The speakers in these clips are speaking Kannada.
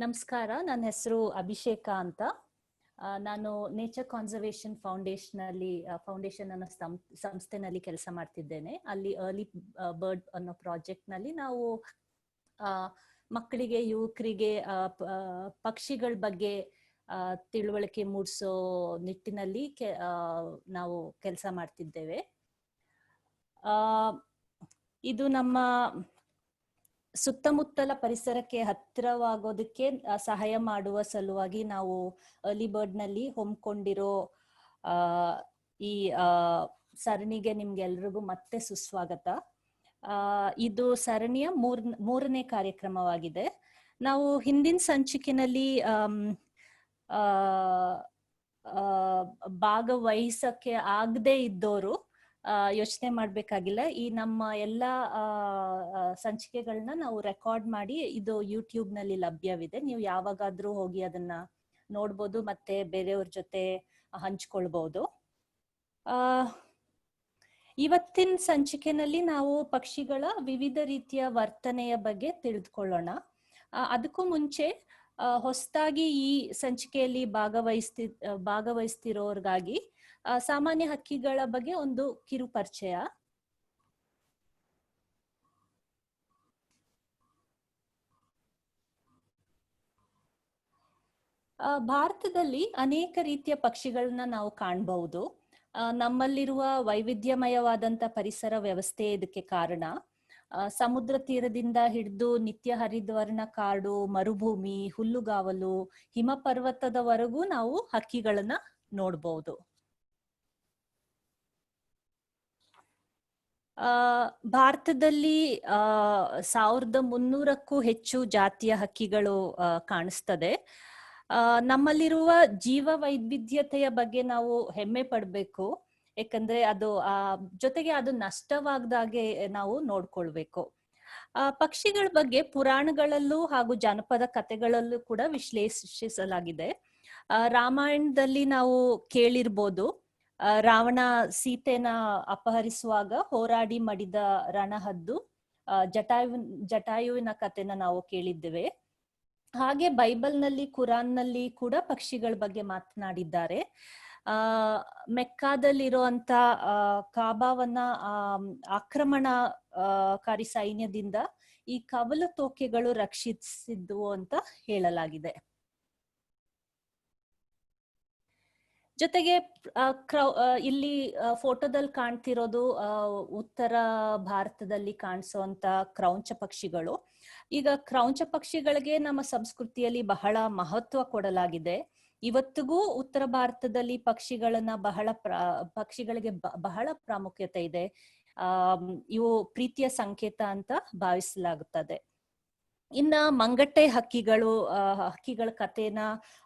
ನಮಸ್ಕಾರ, ನನ್ನ ಹೆಸರು ಅಭಿಷೇಕ ಅಂತ. ನಾನು ನೇಚರ್ ಕಾನ್ಸರ್ವೇಷನ್ ಫೌಂಡೇಶನ್ ಅನ್ನೋ ಸಂಸ್ಥೆನಲ್ಲಿ ಕೆಲಸ ಮಾಡ್ತಿದ್ದೇನೆ. ಅಲ್ಲಿ ಅರ್ಲಿ ಬರ್ಡ್ ಅನ್ನೋ ಪ್ರಾಜೆಕ್ಟ್ ನಲ್ಲಿ ನಾವು ಮಕ್ಕಳಿಗೆ, ಯುವಕರಿಗೆ ಪಕ್ಷಿಗಳ ಬಗ್ಗೆ ತಿಳುವಳಿಕೆ ಮೂಡಿಸೋ ನಿಟ್ಟಿನಲ್ಲಿ ನಾವು ಕೆಲಸ ಮಾಡ್ತಿದ್ದೇವೆ. ಇದು ನಮ್ಮ ಸುತ್ತಮುತ್ತಲ ಪರಿಸರಕ್ಕೆ ಹತ್ತಿರವಾಗೋದಕ್ಕೆ ಸಹಾಯ ಮಾಡುವ ಸಲುವಾಗಿ ನಾವು ಅರ್ಲಿ ಬರ್ಡ್ ನಲ್ಲಿ ಹೊಮ್ಕೊಂಡಿರೋ ಈ ಸರಣಿಗೆ ನಿಮ್ಗೆಲ್ರಿಗೂ ಮತ್ತೆ ಸುಸ್ವಾಗತ. ಇದು ಸರಣಿಯ ಮೂರನೇ ಕಾರ್ಯಕ್ರಮವಾಗಿದೆ. ನಾವು ಹಿಂದಿನ ಸಂಚಿಕೆಯಲ್ಲಿ ಭಾಗವಹಿಸಕ್ಕೆ ಆಗದೆ ಇದ್ದೋರು ಯೋಚನೆ ಮಾಡ್ಬೇಕಾಗಿಲ್ಲ. ಈ ನಮ್ಮ ಎಲ್ಲ ಸಂಚಿಕೆಗಳನ್ನ ನಾವು ರೆಕಾರ್ಡ್ ಮಾಡಿ ಇದು ಯೂಟ್ಯೂಬ್ ನಲ್ಲಿ ಲಭ್ಯವಿದೆ. ನೀವು ಯಾವಾಗಾದ್ರೂ ಹೋಗಿ ಅದನ್ನ ನೋಡ್ಬೋದು, ಮತ್ತೆ ಬೇರೆಯವ್ರ ಜೊತೆ ಹಂಚ್ಕೊಳ್ಬಹುದು. ಇವತ್ತಿನ ಸಂಚಿಕೆನಲ್ಲಿ ನಾವು ಪಕ್ಷಿಗಳ ವಿವಿಧ ರೀತಿಯ ವರ್ತನೆಯ ಬಗ್ಗೆ ತಿಳಿದುಕೊಳ್ಳೋಣ. ಅದಕ್ಕೂ ಮುಂಚೆ ಹೊಸದಾಗಿ ಈ ಸಂಚಿಕೆಯಲ್ಲಿ ಭಾಗವಹಿಸ್ತಿರೋರ್ಗಾಗಿ ಸಾಮಾನ್ಯ ಹಕ್ಕಿಗಳ ಬಗ್ಗೆ ಒಂದು ಕಿರು ಪರಿಚಯ. ಭಾರತದಲ್ಲಿ ಅನೇಕ ರೀತಿಯ ಪಕ್ಷಿಗಳನ್ನ ನಾವು ಕಾಣಬಹುದು. ನಮ್ಮಲ್ಲಿರುವ ವೈವಿಧ್ಯಮಯವಾದಂತ ಪರಿಸರ ವ್ಯವಸ್ಥೆ ಇದಕ್ಕೆ ಕಾರಣ. ಸಮುದ್ರ ತೀರದಿಂದ ಹಿಡಿದು ನಿತ್ಯ ಹರಿದ್ವರ್ಣ ಕಾಡು, ಮರುಭೂಮಿ, ಹುಲ್ಲುಗಾವಲು, ಹಿಮ ಪರ್ವತದವರೆಗೂ ನಾವು ಹಕ್ಕಿಗಳನ್ನ ನೋಡ್ಬಹುದು. ಭಾರತದಲ್ಲಿ 1300ಕ್ಕೂ ಹೆಚ್ಚು ಜಾತಿಯ ಹಕ್ಕಿಗಳು ಕಾಣಿಸ್ತದೆ. ನಮ್ಮಲ್ಲಿರುವ ಜೀವ ವೈವಿಧ್ಯತೆಯ ಬಗ್ಗೆ ನಾವು ಹೆಮ್ಮೆ ಪಡ್ಬೇಕು. ಯಾಕಂದ್ರೆ ಅದು ಜೊತೆಗೆ ಅದು ನಷ್ಟವಾಗದಾಗೆ ನಾವು ನೋಡ್ಕೊಳ್ಬೇಕು. ಪಕ್ಷಿಗಳ ಬಗ್ಗೆ ಪುರಾಣಗಳಲ್ಲೂ ಹಾಗೂ ಜಾನಪದ ಕಥೆಗಳಲ್ಲೂ ಕೂಡ ವಿಶ್ಲೇಷಿಸಲಾಗಿದೆ. ರಾಮಾಯಣದಲ್ಲಿ ನಾವು ಕೇಳಿರ್ಬೋದು, ರಾವಣ ಸೀತೆನ ಅಪಹರಿಸುವಾಗ ಹೋರಾಡಿ ಮಡಿದ ರಣಹದ್ದು, ಜಟಾಯುವಿನ ಕಥೆನ ನಾವು ಕೇಳಿದ್ದೇವೆ. ಹಾಗೆ ಬೈಬಲ್ನಲ್ಲಿ, ಕುರಾನ್ನಲ್ಲಿ ಕೂಡ ಪಕ್ಷಿಗಳ ಬಗ್ಗೆ ಮಾತನಾಡಿದ್ದಾರೆ. ಮೆಕ್ಕಾದಲ್ಲಿರುವಂತ ಕಾಬಾವನ್ನ ಆಕ್ರಮಣಕಾರಿ ಸೈನ್ಯದಿಂದ ಈ ಕವಲು ತೋಕೆಗಳು ರಕ್ಷಿಸಿದ್ವು ಅಂತ ಹೇಳಲಾಗಿದೆ. ಜೊತೆಗೆ ಇಲ್ಲಿ ಫೋಟೋದಲ್ಲಿ ಕಾಣ್ತಿರೋದು ಉತ್ತರ ಭಾರತದಲ್ಲಿ ಕಾಣಿಸುವಂತ ಕ್ರೌಂಚ ಪಕ್ಷಿಗಳು. ಈಗ ಕ್ರೌಂಚ ಪಕ್ಷಿಗಳಿಗೆ ನಮ್ಮ ಸಂಸ್ಕೃತಿಯಲ್ಲಿ ಬಹಳ ಮಹತ್ವ ಕೊಡಲಾಗಿದೆ. ಇವತ್ತಿಗೂ ಉತ್ತರ ಭಾರತದಲ್ಲಿ ಪಕ್ಷಿಗಳಿಗೆ ಬಹಳ ಪ್ರಾಮುಖ್ಯತೆ ಇದೆ. ಇವು ಪ್ರೀತಿಯ ಸಂಕೇತ ಅಂತ ಭಾವಿಸಲಾಗುತ್ತದೆ. ಇನ್ನ ಮಂಗಟೆ ಹಕ್ಕಿಗಳ ಕಥೆನ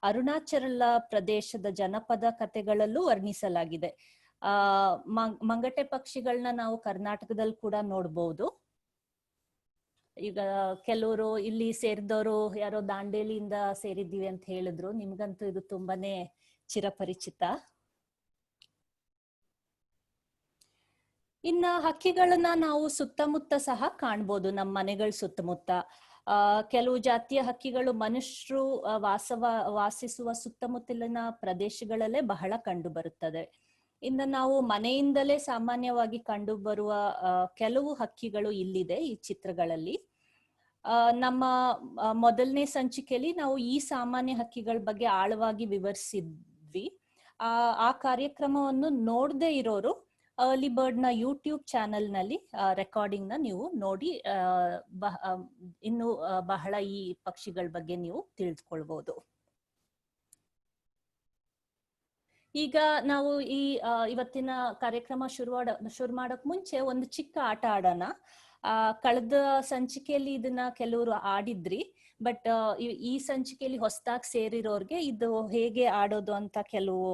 ಅರುಣಾಚಲ ಪ್ರದೇಶದ ಜನಪದ ಕಥೆಗಳಲ್ಲೂ ವರ್ಣಿಸಲಾಗಿದೆ. ಮಂಗಟೆ ಪಕ್ಷಿಗಳನ್ನ ನಾವು ಕರ್ನಾಟಕದಲ್ಲಿ ಕೂಡ ನೋಡ್ಬೋದು. ಈಗ ಕೆಲವರು ಇಲ್ಲಿ ಸೇರಿದವರು ಯಾರೋ ದಾಂಡೇಲಿಯಿಂದ ಸೇರಿದ್ದೀವಿ ಅಂತ ಹೇಳಿದ್ರು. ನಿಮ್ಗಂತೂ ಇದು ತುಂಬಾನೇ ಚಿರಪರಿಚಿತ. ಇನ್ನ ಹಕ್ಕಿಗಳನ್ನ ನಾವು ಸುತ್ತಮುತ್ತ ಸಹ ಕಾಣ್ಬೋದು, ನಮ್ಮ ಮನೆಗಳ ಸುತ್ತಮುತ್ತ. ಕೆಲವು ಜಾತಿಯ ಹಕ್ಕಿಗಳು ಮನುಷ್ಯರು ವಾಸಿಸುವ ಸುತ್ತಮುತ್ತಲಿನ ಪ್ರದೇಶಗಳಲ್ಲೇ ಬಹಳ ಕಂಡು ಬರುತ್ತದೆ. ಇನ್ನು ನಾವು ಮನೆಯಿಂದಲೇ ಸಾಮಾನ್ಯವಾಗಿ ಕಂಡು ಬರುವ ಕೆಲವು ಹಕ್ಕಿಗಳು ಇಲ್ಲಿದೆ ಈ ಚಿತ್ರಗಳಲ್ಲಿ. ನಮ್ಮ ಮೊದಲನೇ ಸಂಚಿಕೆಯಲ್ಲಿ ನಾವು ಈ ಸಾಮಾನ್ಯ ಹಕ್ಕಿಗಳ ಬಗ್ಗೆ ಆಳವಾಗಿ ವಿವರಿಸಿದ್ವಿ. ಆ ಕಾರ್ಯಕ್ರಮವನ್ನು ನೋಡದೆ ಇರೋರು ಅರ್ಲಿ ಬರ್ಡ್ ನ ಯೂಟ್ಯೂಬ್ ಚಾನೆಲ್ ನಲ್ಲಿ ರೆಕಾರ್ಡಿಂಗ್ ನ ನೀವು ನೋಡಿ ಇನ್ನು ಬಹಳ ಈ ಪಕ್ಷಿಗಳ ಬಗ್ಗೆ ನೀವು ತಿಳಿದುಕೊಳ್ಬಹುದು. ಈಗ ನಾವು ಇವತ್ತಿನ ಕಾರ್ಯಕ್ರಮ ಶುರು ಮಾಡೋಕ್ ಮುಂಚೆ ಒಂದು ಚಿಕ್ಕ ಆಟ ಆಡೋಣ. ಕಳೆದ ಸಂಚಿಕೆಯಲ್ಲಿ ಇದನ್ನ ಕೆಲವರು ಆಡಿದ್ರಿ, ಬಟ್ ಈ ಸಂಚಿಕೆಯಲ್ಲಿ ಹೊಸದಾಗಿ ಸೇರಿರೋರ್ಗೆ ಇದು ಹೇಗೆ ಆಡೋದು ಅಂತ ಕೆಲವು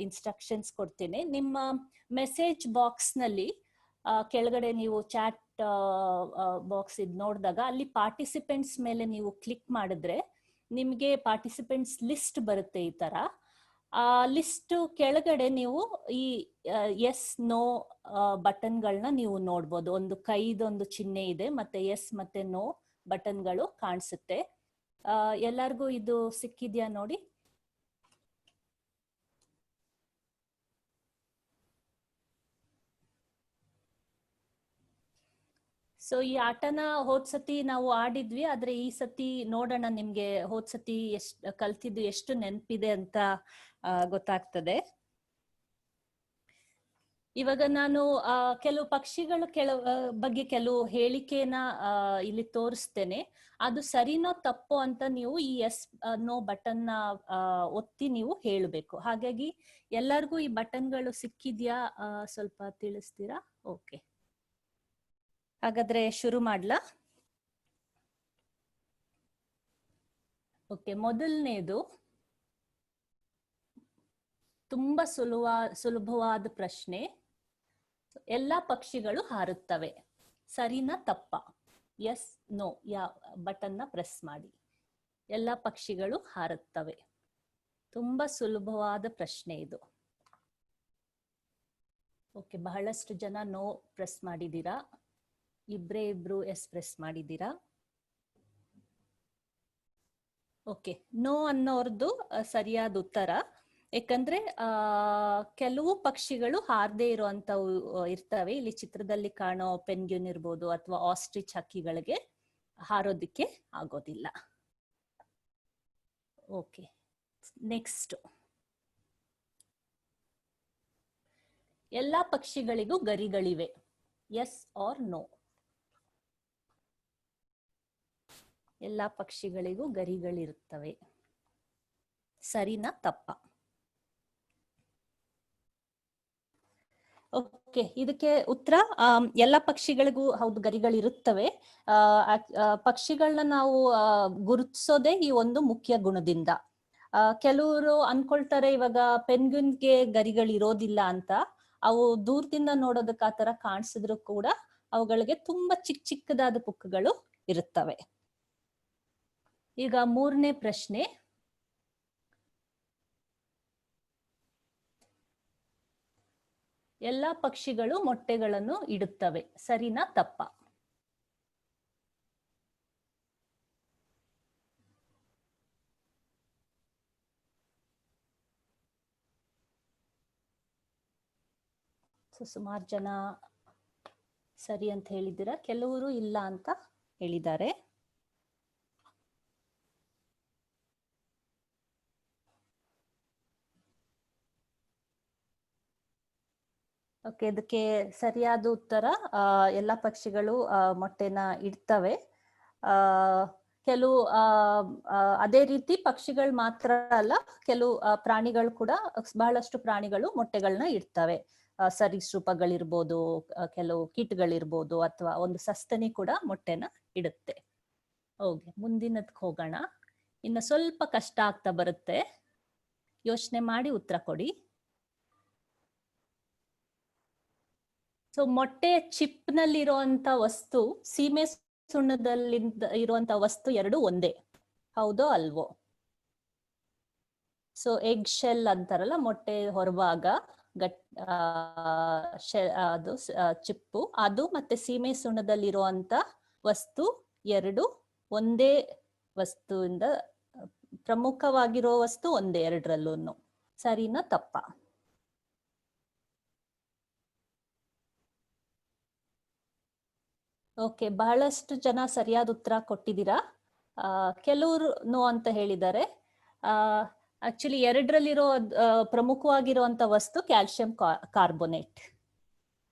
ಇನ್ಸ್ಟ್ರಕ್ಷನ್ಸ್ ಕೊಡ್ತೀನಿ. ನಿಮ್ಮ ಮೆಸೇಜ್ ಬಾಕ್ಸ್ ನಲ್ಲಿ ಕೆಳಗಡೆ ನೀವು ಚಾಟ್ ಬಾಕ್ಸ್ ನೋಡಿದಾಗ ಅಲ್ಲಿ ಪಾರ್ಟಿಸಿಪೆಂಟ್ಸ್ ಮೇಲೆ ನೀವು ಕ್ಲಿಕ್ ಮಾಡಿದ್ರೆ ನಿಮ್ಗೆ ಪಾರ್ಟಿಸಿಪೆಂಟ್ಸ್ ಲಿಸ್ಟ್ ಬರುತ್ತೆ. ಈ ತರ ಆ ಲಿಸ್ಟ್ ಕೆಳಗಡೆ ನೀವು ಈ ಎಸ್ ನೋ ಬಟನ್ಗಳನ್ನ ನೀವು ನೋಡ್ಬೋದು. ಒಂದು ಕೈದೊಂದು ಚಿಹ್ನೆ ಇದೆ, ಮತ್ತೆ ಎಸ್ ಮತ್ತೆ ನೋ ಬಟನ್ಗಳು ಕಾಣಿಸುತ್ತೆ. ಎಲ್ಲರಿಗೂ ಇದು ಸಿಕ್ಕಿದ್ಯಾ ನೋಡಿ. ಸೊ ಈ ಆಟನ ಹೋದ್ಸತಿ ನಾವು ಆಡಿದ್ವಿ, ಆದ್ರೆ ಈ ಸತಿ ನೋಡೋಣ ನಿಮ್ಗೆ ಹೋದ್ಸತಿ ಕಲ್ತಿದ್ದು ಎಷ್ಟು ನೆನಪಿದೆ ಅಂತ ಗೊತ್ತಾಗ್ತದೆ. ಇವಾಗ ನಾನು ಕೆಲವು ಪಕ್ಷಿಗಳ ಬಗ್ಗೆ ಕೆಲವು ಹೇಳಿಕೆನ ಇಲ್ಲಿ ತೋರಿಸ್ತೇನೆ. ಅದು ಸರಿನೋ ತಪ್ಪೋ ಅಂತ ನೀವು ಈ ಎಸ್ ನೋ ಬಟನ್ ನ ಒತ್ತಿ ನೀವು ಹೇಳಬೇಕು. ಹಾಗಾಗಿ ಎಲ್ಲರಿಗೂ ಈ ಬಟನ್ಗಳು ಸಿಕ್ಕಿದ್ಯಾ ಸ್ವಲ್ಪ ತಿಳಿಸ್ತೀರಾ? ಓಕೆ, ಹಾಗಾದ್ರೆ ಶುರು ಮಾಡ್ಲಾ? ಓಕೆ, ಮೊದಲನೇದು ತುಂಬಾ ಸುಲಭವಾದ ಪ್ರಶ್ನೆ. ಎಲ್ಲಾ ಪಕ್ಷಿಗಳು ಹಾರುತ್ತವೆ, ಸರಿನಾ ತಪ್ಪಾ? ಎಸ್ ನೋ ಬಟನ್ ನ ಪ್ರೆಸ್ ಮಾಡಿ. ಎಲ್ಲಾ ಪಕ್ಷಿಗಳು ಹಾರುತ್ತವೆ. ತುಂಬಾ ಸುಲಭವಾದ ಪ್ರಶ್ನೆ ಇದು. ಓಕೆ, ಬಹಳಷ್ಟು ಜನ ನೋ ಪ್ರೆಸ್ ಮಾಡಿದೀರಾ. ಇಬ್ರು ಎಸ್ ಪ್ರೆಸ್ ಮಾಡಿದೀರಾ. ಓಕೆ, ನೋ ಅನ್ನೋರ್ದು ಸರಿಯಾದ ಉತ್ತರ. ಯಾಕಂದ್ರೆ ಕೆಲವು ಪಕ್ಷಿಗಳು ಹಾರದೇ ಇರುವಂತವು ಇರ್ತವೆ. ಇಲ್ಲಿ ಚಿತ್ರದಲ್ಲಿ ಕಾಣೋ ಪೆನ್ಗ್ವಿನ್ ಇರ್ಬೋದು ಅಥವಾ ಆಸ್ಟ್ರಿಚ್ ಹಕ್ಕಿಗಳಿಗೆ ಹಾರೋದಿಕ್ಕೆ ಆಗೋದಿಲ್ಲ. Okay, next. ಎಲ್ಲಾ ಪಕ್ಷಿಗಳಿಗೂ ಗರಿಗಳಿವೆ, ಎಸ್ ಆರ್ ನೋ? ಎಲ್ಲಾ ಪಕ್ಷಿಗಳಿಗೂ ಗರಿಗಳಿರುತ್ತವೆ, ಸರಿನಾ ತಪ್ಪಾ? ಓಕೆ, ಇದಕ್ಕೆ ಉತ್ತರ ಎಲ್ಲ ಪಕ್ಷಿಗಳಿಗೂ ಹೌದು ಗರಿಗಳಿರುತ್ತವೆ. ಪಕ್ಷಿಗಳನ್ನ ನಾವು ಗುರುತಿಸೋದೇ ಈ ಒಂದು ಮುಖ್ಯ ಗುಣದಿಂದ. ಕೆಲವರು ಅನ್ಕೊಳ್ತಾರೆ ಇವಾಗ ಪೆನ್ಗ್ವಿನ್ಗೆ ಗರಿಗಳಿರೋದಿಲ್ಲ ಅಂತ. ಅವು ದೂರದಿಂದ ನೋಡೋದಕ್ಕೆ ಆತರ ಕಾಣಿಸಿದ್ರು ಕೂಡ ಅವುಗಳಿಗೆ ತುಂಬಾ ಚಿಕ್ಕದಾದ ಪುಕ್ಕಗಳು ಇರುತ್ತವೆ. ಈಗ ಮೂರನೇ ಪ್ರಶ್ನೆ. ಎಲ್ಲಾ ಪಕ್ಷಿಗಳು ಮೊಟ್ಟೆಗಳನ್ನು ಇಡುತ್ತವೆ, ಸರಿನಾ ತಪ್ಪಾ? ಸುಮಾರು ಜನ ಸರಿ ಅಂತ ಹೇಳಿದ್ದೀರಾ, ಕೆಲವರು ಇಲ್ಲ ಅಂತ ಹೇಳಿದ್ದಾರೆ. ಓಕೆ, ಇದಕ್ಕೆ ಸರಿಯಾದ ಉತ್ತರ ಎಲ್ಲ ಪಕ್ಷಿಗಳು ಮೊಟ್ಟೆನ ಇಡ್ತವೆ. ಕೆಲವು ಅದೇ ರೀತಿ ಪಕ್ಷಿಗಳು ಮಾತ್ರ ಅಲ್ಲ, ಕೆಲವು ಪ್ರಾಣಿಗಳು ಕೂಡ, ಬಹಳಷ್ಟು ಪ್ರಾಣಿಗಳು ಮೊಟ್ಟೆಗಳನ್ನ ಇಡ್ತವೆ. ಸರೀಸೃಪಗಳಿರ್ಬೋದು, ಕೆಲವು ಕೀಟಗಳಿರ್ಬೋದು, ಅಥವಾ ಒಂದು ಸಸ್ತನಿ ಕೂಡ ಮೊಟ್ಟೆನ ಇಡುತ್ತೆ. ಓಕೆ, ಮುಂದಿನದಕ್ಕೆ ಹೋಗೋಣ. ಇನ್ನು ಸ್ವಲ್ಪ ಕಷ್ಟ ಆಗ್ತಾ ಬರುತ್ತೆ, ಯೋಚನೆ ಮಾಡಿ ಉತ್ತರ ಕೊಡಿ. ಸೊ ಮೊಟ್ಟೆಯ ಚಿಪ್ ನಲ್ಲಿ ಇರುವಂತ ವಸ್ತು, ಸೀಮೆ ಸುಣ್ಣದಲ್ಲಿ ಇರುವಂತ ವಸ್ತು ಎರಡು ಒಂದೇ, ಹೌದೋ ಅಲ್ವೋ? ಸೊ ಎಗ್ ಶೆಲ್ ಅಂತಾರಲ್ಲ, ಮೊಟ್ಟೆ ಹೊರಭಾಗ ಅದು ಚಿಪ್ಪು, ಅದು ಮತ್ತೆ ಸೀಮೆ ಸುಣ್ಣದಲ್ಲಿರುವಂತ ವಸ್ತು ಎರಡು ಒಂದೇ ವಸ್ತುವಿಂದ, ಪ್ರಮುಖವಾಗಿರೋ ವಸ್ತು ಒಂದೇ ಎರಡರಲ್ಲೂ, ಸರಿನಾ ತಪ್ಪಾ? ಓಕೆ, ಬಹಳಷ್ಟು ಜನ ಸರಿಯಾದ ಉತ್ತರ ಕೊಟ್ಟಿದ್ದೀರಾ. ಕೆಲವರು ನೋ ಅಂತ ಹೇಳಿದ್ದಾರೆ. ಆಕ್ಚುಲಿ ಎರಡರಲ್ಲಿರೋ ಪ್ರಮುಖವಾಗಿರುವಂತ ವಸ್ತು ಕ್ಯಾಲ್ಸಿಯಂ ಕಾರ್ಬೋನೇಟ್.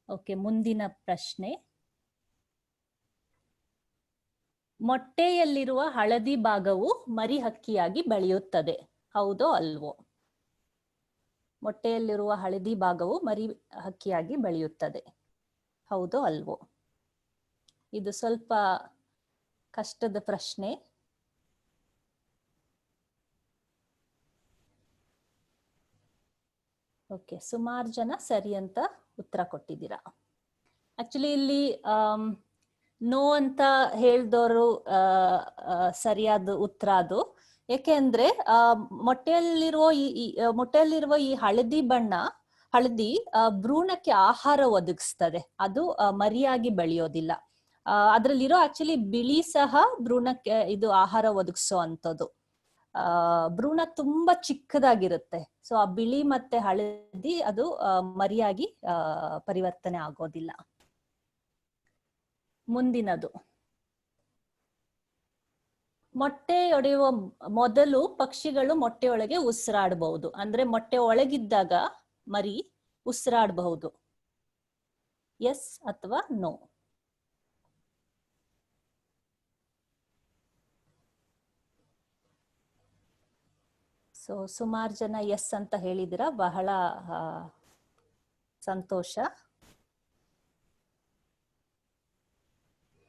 ಓಕೆ, ಮುಂದಿನ ಪ್ರಶ್ನೆ. ಮೊಟ್ಟೆಯಲ್ಲಿರುವ ಹಳದಿ ಭಾಗವು ಮರಿ ಹಕ್ಕಿಯಾಗಿ ಬೆಳೆಯುತ್ತದೆ, ಹೌದೋ ಅಲ್ವೋ? ಮೊಟ್ಟೆಯಲ್ಲಿರುವ ಹಳದಿ ಭಾಗವು ಮರಿ ಹಕ್ಕಿಯಾಗಿ ಬೆಳೆಯುತ್ತದೆ, ಹೌದೋ ಅಲ್ವೋ? ಇದು ಸ್ವಲ್ಪ ಕಷ್ಟದ ಪ್ರಶ್ನೆ. ಓಕೆ, ಸುಮಾರು ಜನ ಸರಿ ಅಂತ ಉತ್ತರ ಕೊಟ್ಟಿದ್ದೀರಾ. ಆಕ್ಚುಲಿ ಇಲ್ಲಿ ನೋ ಅಂತ ಹೇಳ್ದವರು ಸರಿಯಾದ ಉತ್ತರ ಅದು. ಏಕೆಂದ್ರೆ ಮೊಟ್ಟೆಯಲ್ಲಿರುವ ಈ ಹಳದಿ ಬಣ್ಣ, ಹಳದಿ ಭ್ರೂಣಕ್ಕೆ ಆಹಾರ ಒದಗಿಸ್ತದೆ, ಅದು ಮರಿಯಾಗಿ ಬೆಳೆಯೋದಿಲ್ಲ. ಅದ್ರಲ್ಲಿರೋ ಆಕ್ಚುಲಿ ಬಿಳಿ ಸಹ ಭ್ರೂಣಕ್ಕೆ ಇದು ಆಹಾರ ಒದಗಿಸೋ ಅಂತದ್ದು. ಭ್ರೂಣ ತುಂಬಾ ಚಿಕ್ಕದಾಗಿರುತ್ತೆ. ಸೊ ಆ ಬಿಳಿ ಮತ್ತೆ ಹಳದಿ ಅದು ಮರಿಯಾಗಿ ಪರಿವರ್ತನೆ ಆಗೋದಿಲ್ಲ. ಮುಂದಿನದು, ಮೊಟ್ಟೆಯೊಡೆಯುವ ಮೊದಲು ಪಕ್ಷಿಗಳು ಮೊಟ್ಟೆಯೊಳಗೆ ಉಸಿರಾಡಬಹುದು. ಅಂದ್ರೆ ಮೊಟ್ಟೆ ಒಳಗಿದ್ದಾಗ ಮರಿ ಉಸಿರಾಡಬಹುದು. ಎಸ್ ಅಥವಾ ನೋ? ಸೊ ಸುಮಾರು ಜನ ಎಸ್ ಅಂತ ಹೇಳಿದಿರ, ಬಹಳ ಸಂತೋಷ.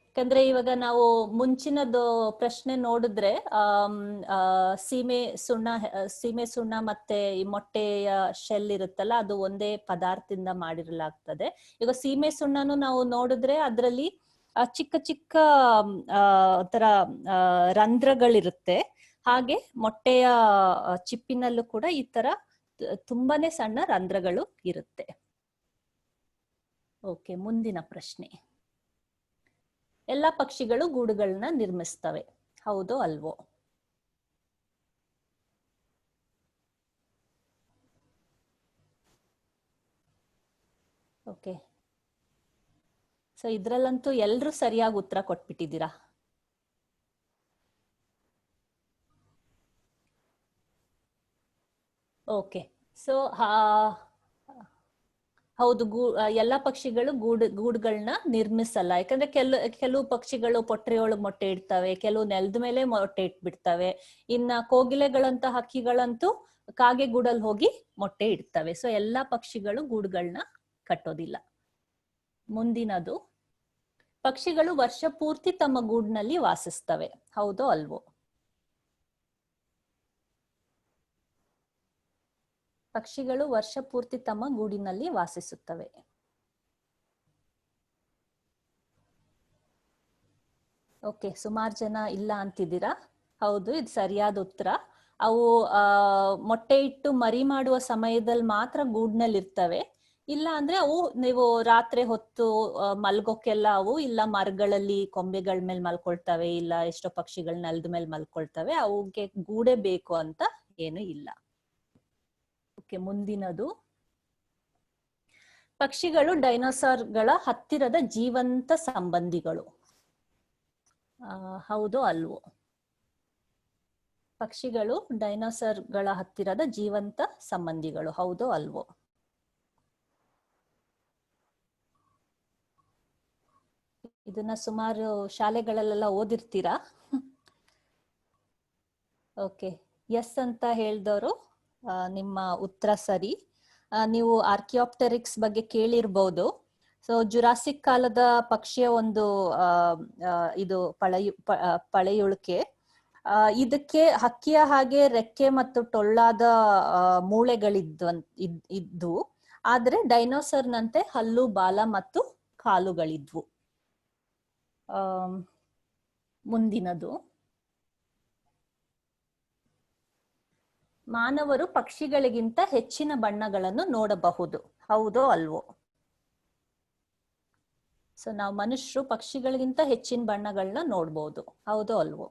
ಯಾಕಂದ್ರೆ ಇವಾಗ ನಾವು ಮುಂಚಿನದು ಪ್ರಶ್ನೆ ನೋಡಿದ್ರೆ ಸೀಮೆ ಸುಣ್ಣ ಮತ್ತೆ ಈ ಮೊಟ್ಟೆಯ ಶೆಲ್ ಇರುತ್ತಲ್ಲ, ಅದು ಒಂದೇ ಪದಾರ್ಥದಿಂದ ಮಾಡಿರಲಾಗ್ತದೆ. ಈಗ ಸೀಮೆ ಸುಣ್ಣನು ನಾವು ನೋಡಿದ್ರೆ ಅದರಲ್ಲಿ ಚಿಕ್ಕ ಚಿಕ್ಕ ತರ ರಂಧ್ರಗಳಿರುತ್ತೆ. ಹಾಗೆ ಮೊಟ್ಟೆಯ ಚಿಪ್ಪಿನಲ್ಲೂ ಕೂಡ ಈ ತರ ತುಂಬಾನೇ ಸಣ್ಣ ರಂಧ್ರಗಳು ಇರುತ್ತೆ. ಓಕೆ, ಮುಂದಿನ ಪ್ರಶ್ನೆ. ಎಲ್ಲ ಪಕ್ಷಿಗಳು ಗೂಡುಗಳನ್ನ ನಿರ್ಮಿಸ್ತವೆ, ಹೌದೋ ಅಲ್ವೋ? ಓಕೆ, ಸೊ ಇದ್ರಲ್ಲಂತೂ ಎಲ್ರೂ ಸರಿಯಾಗಿ ಉತ್ತರ ಕೊಟ್ಬಿಟ್ಟಿದ್ದೀರಾ. ಓಕೆ, ಸೊ ಹೌದು, ಎಲ್ಲ ಪಕ್ಷಿಗಳು ಗೂಡುಗಳನ್ನ ನಿರ್ಮಿಸಲ್ಲ. ಯಾಕಂದ್ರೆ ಕೆಲವು ಪಕ್ಷಿಗಳು ಪೊಟ್ರೆಯೊಳಗ್ ಮೊಟ್ಟೆ ಇಡ್ತವೆ, ಕೆಲವು ನೆಲದ ಮೇಲೆ ಮೊಟ್ಟೆ ಇಟ್ಬಿಡ್ತವೆ. ಇನ್ನ ಕೋಗಿಲೆಗಳಂತ ಹಕ್ಕಿಗಳಂತೂ ಕಾಗೆ ಗೂಡಲ್ಲಿ ಹೋಗಿ ಮೊಟ್ಟೆ ಇಡ್ತವೆ. ಸೊ ಎಲ್ಲಾ ಪಕ್ಷಿಗಳು ಗೂಡುಗಳನ್ನ ಕಟ್ಟೋದಿಲ್ಲ. ಮುಂದಿನದು, ಪಕ್ಷಿಗಳು ವರ್ಷ ಪೂರ್ತಿ ತಮ್ಮ ಗೂಡಿನಲ್ಲಿ ವಾಸಿಸ್ತವೆ, ಹೌದೋ ಅಲ್ವೋ? ಪಕ್ಷಿಗಳು ವರ್ಷ ಪೂರ್ತಿ ತಮ್ಮ ಗೂಡಿನಲ್ಲಿ ವಾಸಿಸುತ್ತವೆ. ಓಕೆ, ಸುಮಾರು ಜನ ಇಲ್ಲ ಅಂತಿದ್ದೀರಾ. ಹೌದು, ಇದು ಸರಿಯಾದ ಉತ್ತರ. ಅವು ಮೊಟ್ಟೆ ಇಟ್ಟು ಮರಿ ಮಾಡುವ ಸಮಯದಲ್ಲಿ ಮಾತ್ರ ಗೂಡ್ನಲ್ಲಿ ಇರ್ತವೆ. ಇಲ್ಲ ಅಂದ್ರೆ ಅವು ನೀವು ರಾತ್ರಿ ಹೊತ್ತು ಮಲ್ಗೋಕೆಲ್ಲ ಅವು ಇಲ್ಲ ಮರಗಳಲ್ಲಿ ಕೊಂಬೆಗಳ ಮೇಲೆ ಮಲ್ಕೊಳ್ತವೆ, ಇಲ್ಲ ಎಷ್ಟೋ ಪಕ್ಷಿಗಳ ನೆಲದ ಮೇಲೆ ಮಲ್ಕೊಳ್ತವೆ. ಅವಕ್ಕೆ ಗೂಡೆ ಬೇಕು ಅಂತ ಏನು ಇಲ್ಲ. ಓಕೆ, ಮುಂದಿನದು, ಪಕ್ಷಿಗಳು ಡೈನೋಸಾರ್ಗಳ ಹತ್ತಿರದ ಜೀವಂತ ಸಂಬಂಧಿಗಳು, ಹೌದೋ ಅಲ್ವೋ? ಪಕ್ಷಿಗಳು ಡೈನೋಸಾರ್ಗಳ ಹತ್ತಿರದ ಜೀವಂತ ಸಂಬಂಧಿಗಳು, ಹೌದೋ ಅಲ್ವೋ? ಇದನ್ನ ಸುಮಾರು ಶಾಲೆಗಳಲ್ಲೆಲ್ಲ ಓದಿರ್ತೀರಾ. ಓಕೆ, ಎಸ್ ಅಂತ ಹೇಳಿದವರು ನಿಮ್ಮ ಉತ್ತರ ಸರಿ. ನೀವು ಆರ್ಕಿಯಾಪ್ಟೆರಿಕ್ಸ್ ಬಗ್ಗೆ ಕೇಳಿರ್ಬೋದು. ಸೊ ಜುರಾಸಿಕ್ ಕಾಲದ ಪಕ್ಷಿಯ ಒಂದು ಇದು ಪಳೆಯುಳಿಕೆ. ಇದಕ್ಕೆ ಹಕ್ಕಿಯ ಹಾಗೆ ರೆಕ್ಕೆ ಮತ್ತು ಟೊಳ್ಳಾದ ಮೂಳೆಗಳಿದ್ದು, ಆದ್ರೆ ಡೈನೋಸರ್ನಂತೆ ಹಲ್ಲು, ಬಾಲ ಮತ್ತು ಕಾಲುಗಳಿದ್ವು. ಮುಂದಿನದು, ಮಾನವರು ಪಕ್ಷಿಗಳಿಗಿಂತ ಹೆಚ್ಚಿನ ಬಣ್ಣಗಳನ್ನು ನೋಡಬಹುದು, ಹೌದೋ ಅಲ್ವೋ? ಸೊ ನಾವು ಮನುಷ್ಯರು ಪಕ್ಷಿಗಳಿಗಿಂತ ಹೆಚ್ಚಿನ ಬಣ್ಣಗಳನ್ನ ನೋಡ್ಬೋದು, ಹೌದೋ ಅಲ್ವೋ?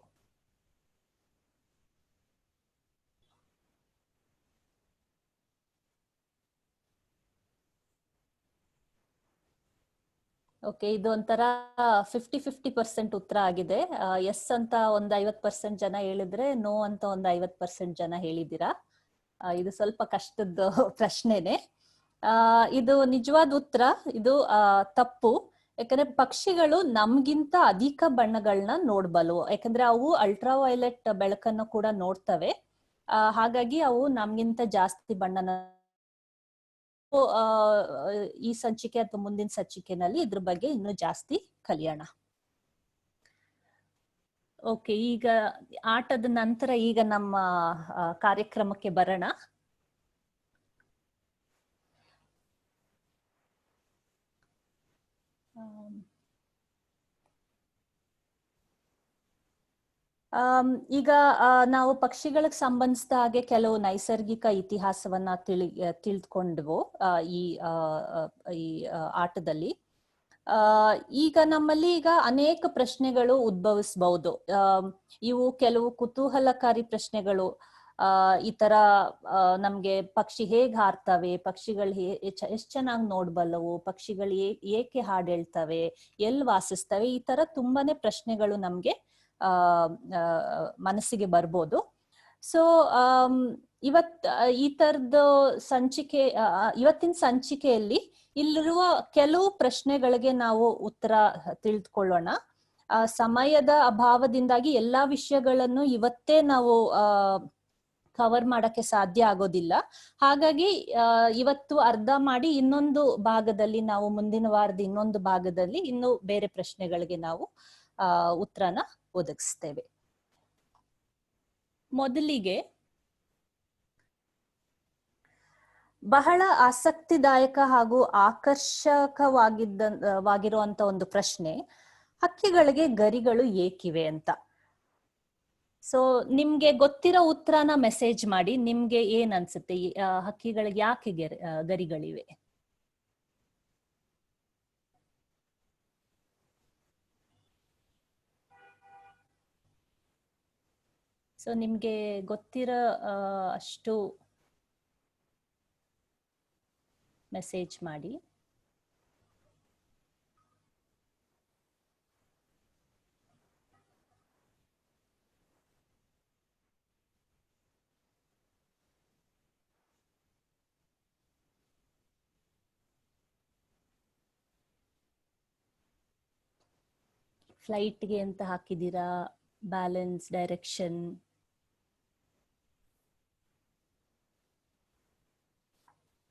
ಓಕೆ, ಇದು ಒಂಥರ 50-50% ಉತ್ತರ ಆಗಿದೆ. ಎಸ್ ಅಂತ ಒಂದು 50% ಜನ ಹೇಳಿದ್ರೆ, ನೋ ಅಂತ ಒಂದು 50% ಜನ ಹೇಳಿದ್ದೀರಾ. ಇದು ಸ್ವಲ್ಪ ಕಷ್ಟದ ಪ್ರಶ್ನೆನೆ. ಇದು ನಿಜವಾದ ಉತ್ತರ. ಇದು ತಪ್ಪು. ಯಾಕಂದ್ರೆ ಪಕ್ಷಿಗಳು ನಮ್ಗಿಂತ ಅಧಿಕ ಬಣ್ಣಗಳನ್ನ ನೋಡ್ಬಲ್ವು. ಯಾಕಂದ್ರೆ ಅವು ಅಲ್ಟ್ರಾ ವೈಲೆಟ್ ಬೆಳಕನ್ನು ಕೂಡ ನೋಡ್ತವೆ. ಹಾಗಾಗಿ ಅವು ನಮ್ಗಿಂತ ಜಾಸ್ತಿ ಬಣ್ಣನ ಈ ಸಂಚಿಕೆ ಅಥವಾ ಮುಂದಿನ ಸಂಚಿಕೆನಲ್ಲಿ ಇದ್ರ ಬಗ್ಗೆ ಇನ್ನೂ ಜಾಸ್ತಿ ಕಲಿಯೋಣ. ಓಕೆ, ಈಗ ಆಟದ ನಂತರ ಈಗ ನಮ್ಮ ಕಾರ್ಯಕ್ರಮಕ್ಕೆ ಬರೋಣ. ಈಗ ನಾವು ಪಕ್ಷಿಗಳಿಗೆ ಸಂಬಂಧಿಸಿದ ಹಾಗೆ ಕೆಲವು ನೈಸರ್ಗಿಕ ಇತಿಹಾಸವನ್ನ ತಿಳಿದುಕೊಂಡ್ವು ಈ ಆಟದಲ್ಲಿ. ಆ ಈಗ ನಮ್ಮಲ್ಲಿ ಈಗ ಅನೇಕ ಪ್ರಶ್ನೆಗಳು ಉದ್ಭವಿಸಬಹುದು. ಇವು ಕೆಲವು ಕುತೂಹಲಕಾರಿ ಪ್ರಶ್ನೆಗಳು. ಈ ತರ ನಮ್ಗೆ ಪಕ್ಷಿ ಹೇಗ್ ಹಾರ್ತವೆ, ಪಕ್ಷಿಗಳು ಎಷ್ಟ್ ಚೆನ್ನಾಗಿ ನೋಡ್ಬಲ್ಲವು, ಪಕ್ಷಿಗಳು ಏಕೆ ಹಾಡ್ ಹೇಳ್ತವೆ, ಎಲ್ಲಿ ವಾಸಿಸ್ತವೆ, ಈ ತರ ತುಂಬಾನೇ ಪ್ರಶ್ನೆಗಳು ನಮ್ಗೆ ಮನಸ್ಸಿಗೆ ಬರ್ಬೋದು. ಸೊ ಈ ತರದ ಇವತ್ತಿನ ಸಂಚಿಕೆಯಲ್ಲಿ ಇಲ್ಲಿರುವ ಕೆಲವು ಪ್ರಶ್ನೆಗಳಿಗೆ ನಾವು ಉತ್ತರ ತಿಳಿದುಕೊಳ್ಳೋಣ. ಸಮಯದ ಅಭಾವದಿಂದಾಗಿ ಎಲ್ಲಾ ವಿಷಯಗಳನ್ನು ಇವತ್ತೇ ನಾವು ಕವರ್ ಮಾಡಕ್ಕೆ ಸಾಧ್ಯ ಆಗೋದಿಲ್ಲ. ಹಾಗಾಗಿ ಇವತ್ತು ಅರ್ಧ ಮಾಡಿ ಇನ್ನೊಂದು ಭಾಗದಲ್ಲಿ ನಾವು ಮುಂದಿನ ವಾರದ ಇನ್ನೊಂದು ಭಾಗದಲ್ಲಿ ಇನ್ನು ಬೇರೆ ಪ್ರಶ್ನೆಗಳಿಗೆ ನಾವು ಉತ್ತರನ ಒದಗಿಸ್ತೇವೆ. ಮೊದಲಿಗೆ ಬಹಳ ಆಸಕ್ತಿದಾಯಕ ಹಾಗೂ ಆಕರ್ಷಕವಾಗಿರುವಂತ ಒಂದು ಪ್ರಶ್ನೆ, ಹಕ್ಕಿಗಳಿಗೆ ಗರಿಗಳು ಏಕಿವೆ ಅಂತ. ಸೊ ನಿಮ್ಗೆ ಗೊತ್ತಿರೋ ಉತ್ತರನ ಮೆಸೇಜ್ ಮಾಡಿ. ನಿಮ್ಗೆ ಏನ್ ಅನ್ಸುತ್ತೆ, ಹಕ್ಕಿಗಳಿಗೆ ಯಾಕೆ ಗರಿಗಳಿವೆ? ಸೊ ನಿಮ್ಗೆ ಗೊತ್ತಿರೋ ಅಷ್ಟು ಮೆಸೇಜ್ ಮಾಡಿ. ಫ್ಲೈಟ್ಗೆ ಅಂತ ಹಾಕಿದೀರಾ, ಬ್ಯಾಲೆನ್ಸ್, ಡೈರೆಕ್ಷನ್?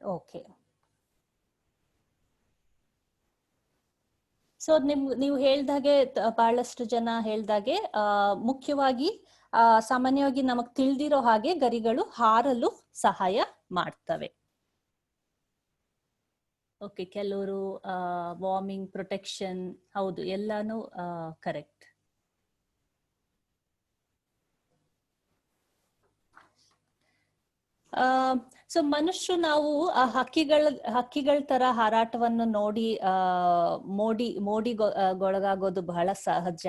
ಓಕೆ. ಸೊ ನೀವು ಹೇಳ್ದಾಗೆ, ಬಹಳಷ್ಟು ಜನ ಹೇಳ್ದಾಗೆ ಮುಖ್ಯವಾಗಿ ಸಾಮಾನ್ಯವಾಗಿ ನಮಗ್ ತಿಳಿದಿರೋ ಹಾಗೆ ಗರಿಗಳು ಹಾರಲು ಸಹಾಯ ಮಾಡ್ತವೆ. ಓಕೆ, ಕೆಲವರು ವಾರ್ಮಿಂಗ್, ಪ್ರೊಟೆಕ್ಷನ್, ಹೌದು, ಎಲ್ಲಾನು ಕರೆಕ್ಟ್. ಸೊ ಮನುಷ್ಯರು ನಾವು ಹಕ್ಕಿಗಳ ತರ ಹಾರಾಟವನ್ನು ನೋಡಿ ಮೋಡಿಗೊಳಗಾಗೋದು ಬಹಳ ಸಹಜ.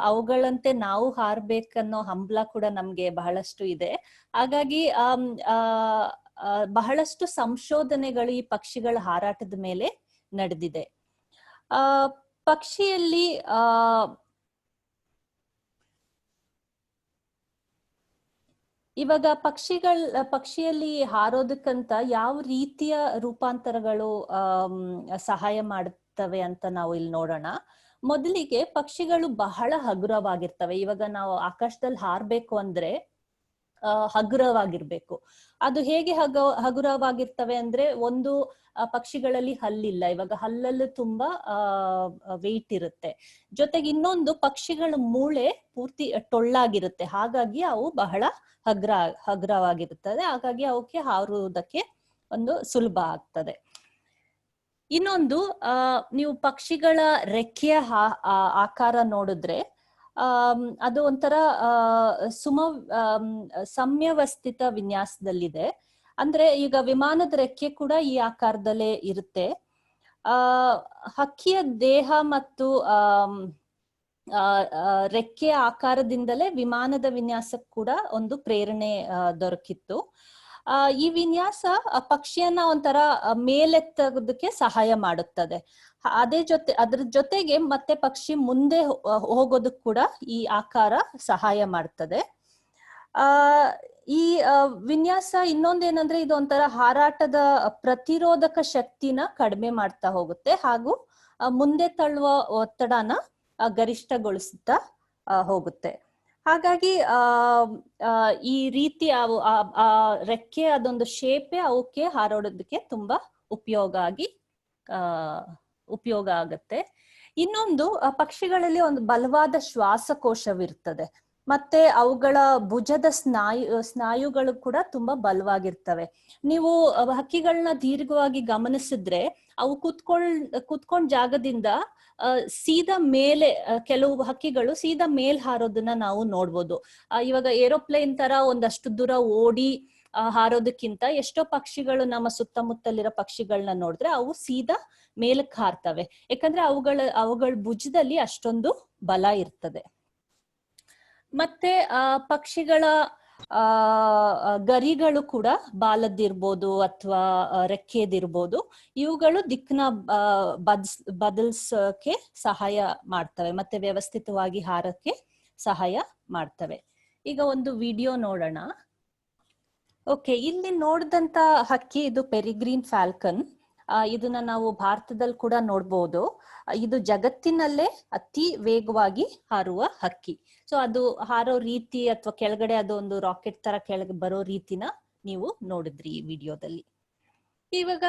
ಅವುಗಳಂತೆ ನಾವು ಹಾರ್ಬೇಕನ್ನೋ ಹಂಬಲ ಕೂಡ ನಮ್ಗೆ ಬಹಳಷ್ಟು ಇದೆ. ಹಾಗಾಗಿ ಬಹಳಷ್ಟು ಸಂಶೋಧನೆಗಳು ಈ ಪಕ್ಷಿಗಳ ಹಾರಾಟದ ಮೇಲೆ ನಡೆದಿದೆ. ಪಕ್ಷಿಯಲ್ಲಿ ಇವಾಗ ಪಕ್ಷಿಯಲ್ಲಿ ಹಾರೋದಕ್ಕಂತ ಯಾವ ರೀತಿಯ ರೂಪಾಂತರಗಳು ಸಹಾಯ ಮಾಡುತ್ತವೆ ಅಂತ ನಾವು ಇಲ್ಲಿ ನೋಡೋಣ. ಮೊದಲಿಗೆ ಪಕ್ಷಿಗಳು ಬಹಳ ಹಗುರವಾಗಿರ್ತವೆ. ಇವಾಗ ನಾವು ಆಕಾಶದಲ್ಲಿ ಹಾರ್ಬೇಕು ಅಂದ್ರೆ ಹಗುರವಾಗಿರ್ಬೇಕು. ಅದು ಹೇಗೆ ಹಗುರವಾಗಿರ್ತವೆ ಅಂದ್ರೆ, ಒಂದು ಪಕ್ಷಿಗಳಲ್ಲಿ ಹಲ್ಲಿಲ್ಲ. ಇವಾಗ ಹಲ್ಲಲ್ಲಿ ತುಂಬಾ ವೆಯ್ಟ್ ಇರುತ್ತೆ. ಜೊತೆಗೆ ಇನ್ನೊಂದು, ಪಕ್ಷಿಗಳ ಮೂಳೆ ಪೂರ್ತಿ ಟೊಳ್ಳಾಗಿರುತ್ತೆ. ಹಾಗಾಗಿ ಅವು ಬಹಳ ಹಗುರವಾಗಿರುತ್ತದೆ. ಹಾಗಾಗಿ ಅವಕ್ಕೆ ಹಾರುವುದಕ್ಕೆ ಒಂದು ಸುಲಭ ಆಗ್ತದೆ. ಇನ್ನೊಂದು, ನೀವು ಪಕ್ಷಿಗಳ ರೆಕ್ಕೆಯ ಆಕಾರ ನೋಡಿದ್ರೆ ಅದು ಒಂಥರ ಸಂವ್ಯವಸ್ಥಿತ ವಿನ್ಯಾಸದಲ್ಲಿದೆ. ಅಂದ್ರೆ ಈಗ ವಿಮಾನದ ರೆಕ್ಕೆ ಕೂಡ ಈ ಆಕಾರದಲ್ಲೇ ಇರುತ್ತೆ. ಹಕ್ಕಿಯ ದೇಹ ಮತ್ತು ರೆಕ್ಕೆಯ ಆಕಾರದಿಂದಲೇ ವಿಮಾನದ ವಿನ್ಯಾಸಕ್ಕೆ ಕೂಡ ಒಂದು ಪ್ರೇರಣೆ ದೊರಕಿತ್ತು. ಈ ವಿನ್ಯಾಸ ಪಕ್ಷಿಯನ್ನ ಒಂಥರ ಮೇಲೆತ್ತೋದಕ್ಕೆ ಸಹಾಯ ಮಾಡುತ್ತದೆ. ಅದ್ರ ಜೊತೆಗೆ ಮತ್ತೆ ಪಕ್ಷಿ ಮುಂದೆ ಹೋಗೋದಕ್ಕೆ ಕೂಡ ಈ ಆಕಾರ ಸಹಾಯ ಮಾಡ್ತದೆ. ಈ ವಿನ್ಯಾಸ ಇನ್ನೊಂದೇನಂದ್ರೆ, ಇದು ಒಂಥರ ಹಾರಾಟದ ಪ್ರತಿರೋಧಕ ಶಕ್ತಿನ ಕಡಿಮೆ ಮಾಡ್ತಾ ಹೋಗುತ್ತೆ ಹಾಗೂ ಮುಂದೆ ತಳ್ಳುವ ಒತ್ತಡನ ಗರಿಷ್ಠಗೊಳಿಸುತ್ತಾ ಹೋಗುತ್ತೆ. ಹಾಗಾಗಿ ಈ ರೀತಿ ರೆಕ್ಕೆ, ಅದೊಂದು ಶೇಪೆ ಅವಕ್ಕೆ ಹಾರಾಡೋದಕ್ಕೆ ತುಂಬಾ ಉಪಯೋಗ ಆಗತ್ತೆ. ಇನ್ನೊಂದು, ಪಕ್ಷಿಗಳಲ್ಲಿ ಒಂದು ಬಲವಾದ ಶ್ವಾಸಕೋಶವಿರ್ತದೆ. ಮತ್ತೆ ಅವುಗಳ ಭುಜದ ಸ್ನಾಯುಗಳು ಕೂಡ ತುಂಬಾ ಬಲವಾಗಿರ್ತವೆ. ನೀವು ಹಕ್ಕಿಗಳನ್ನ ದೀರ್ಘವಾಗಿ ಗಮನಿಸಿದ್ರೆ ಅವು ಕುತ್ಕೊಂಡ್ ಜಾಗದಿಂದ ಸೀದಾ ಮೇಲೆ, ಕೆಲವು ಹಕ್ಕಿಗಳು ಸೀದಾ ಮೇಲ್ ಹಾರೋದನ್ನ ನಾವು ನೋಡ್ಬೋದು. ಇವಾಗ ಏರೋಪ್ಲೇನ್ ತರ ಒಂದಷ್ಟು ದೂರ ಓಡಿ ಹಾರೋದಕ್ಕಿಂತ ಎಷ್ಟೋ ಪಕ್ಷಿಗಳು ನಮ್ಮ ಸುತ್ತಮುತ್ತಲಿರೋ ಪಕ್ಷಿಗಳನ್ನ ನೋಡಿದ್ರೆ ಅವು ಸೀದಾ ಮೇಲಕ್ಕೆ ಹಾರ್ತವೆ. ಯಾಕಂದ್ರೆ ಅವುಗಳ ಭುಜದಲ್ಲಿ ಅಷ್ಟೊಂದು ಬಲ ಇರ್ತದೆ. ಮತ್ತೆ ಪಕ್ಷಿಗಳ ಗರಿಗಳು ಕೂಡ ಬಾಲದ್ದಿರ್ಬೋದು ಅಥವಾ ರೆಕ್ಕೆದಿರ್ಬೋದು, ಇವುಗಳು ದಿಕ್ಕನ್ನ ಬದಲ್ಸಕ್ಕೆ ಸಹಾಯ ಮಾಡ್ತವೆ ಮತ್ತೆ ವ್ಯವಸ್ಥಿತವಾಗಿ ಹಾರಕ್ಕೆ ಸಹಾಯ ಮಾಡ್ತವೆ. ಈಗ ಒಂದು ವಿಡಿಯೋ ನೋಡೋಣ. ಓಕೆ, ಇಲ್ಲಿ ನೋಡಿದಂತ ಹಕ್ಕಿ ಇದು ಪೆರಿಗ್ರೀನ್ ಫ್ಯಾಲ್ಕನ್. ಇದನ್ನ ನಾವು ಭಾರತದಲ್ಲಿ ಕೂಡ ನೋಡ್ಬೋದು. ಇದು ಜಗತ್ತಿನಲ್ಲೇ ಅತಿ ವೇಗವಾಗಿ ಹಾರುವ ಹಕ್ಕಿ. ಸೊ ಅದು ಹಾರೋ ರೀತಿ ಅಥವಾ ಕೆಳಗಡೆ ಅದು ಒಂದು ರಾಕೆಟ್ ತರ ಕೆಳಗೆ ಬರೋ ರೀತಿನ ನೀವು ನೋಡಿದ್ರಿ ಈ ವಿಡಿಯೋದಲ್ಲಿ. ಇವಾಗ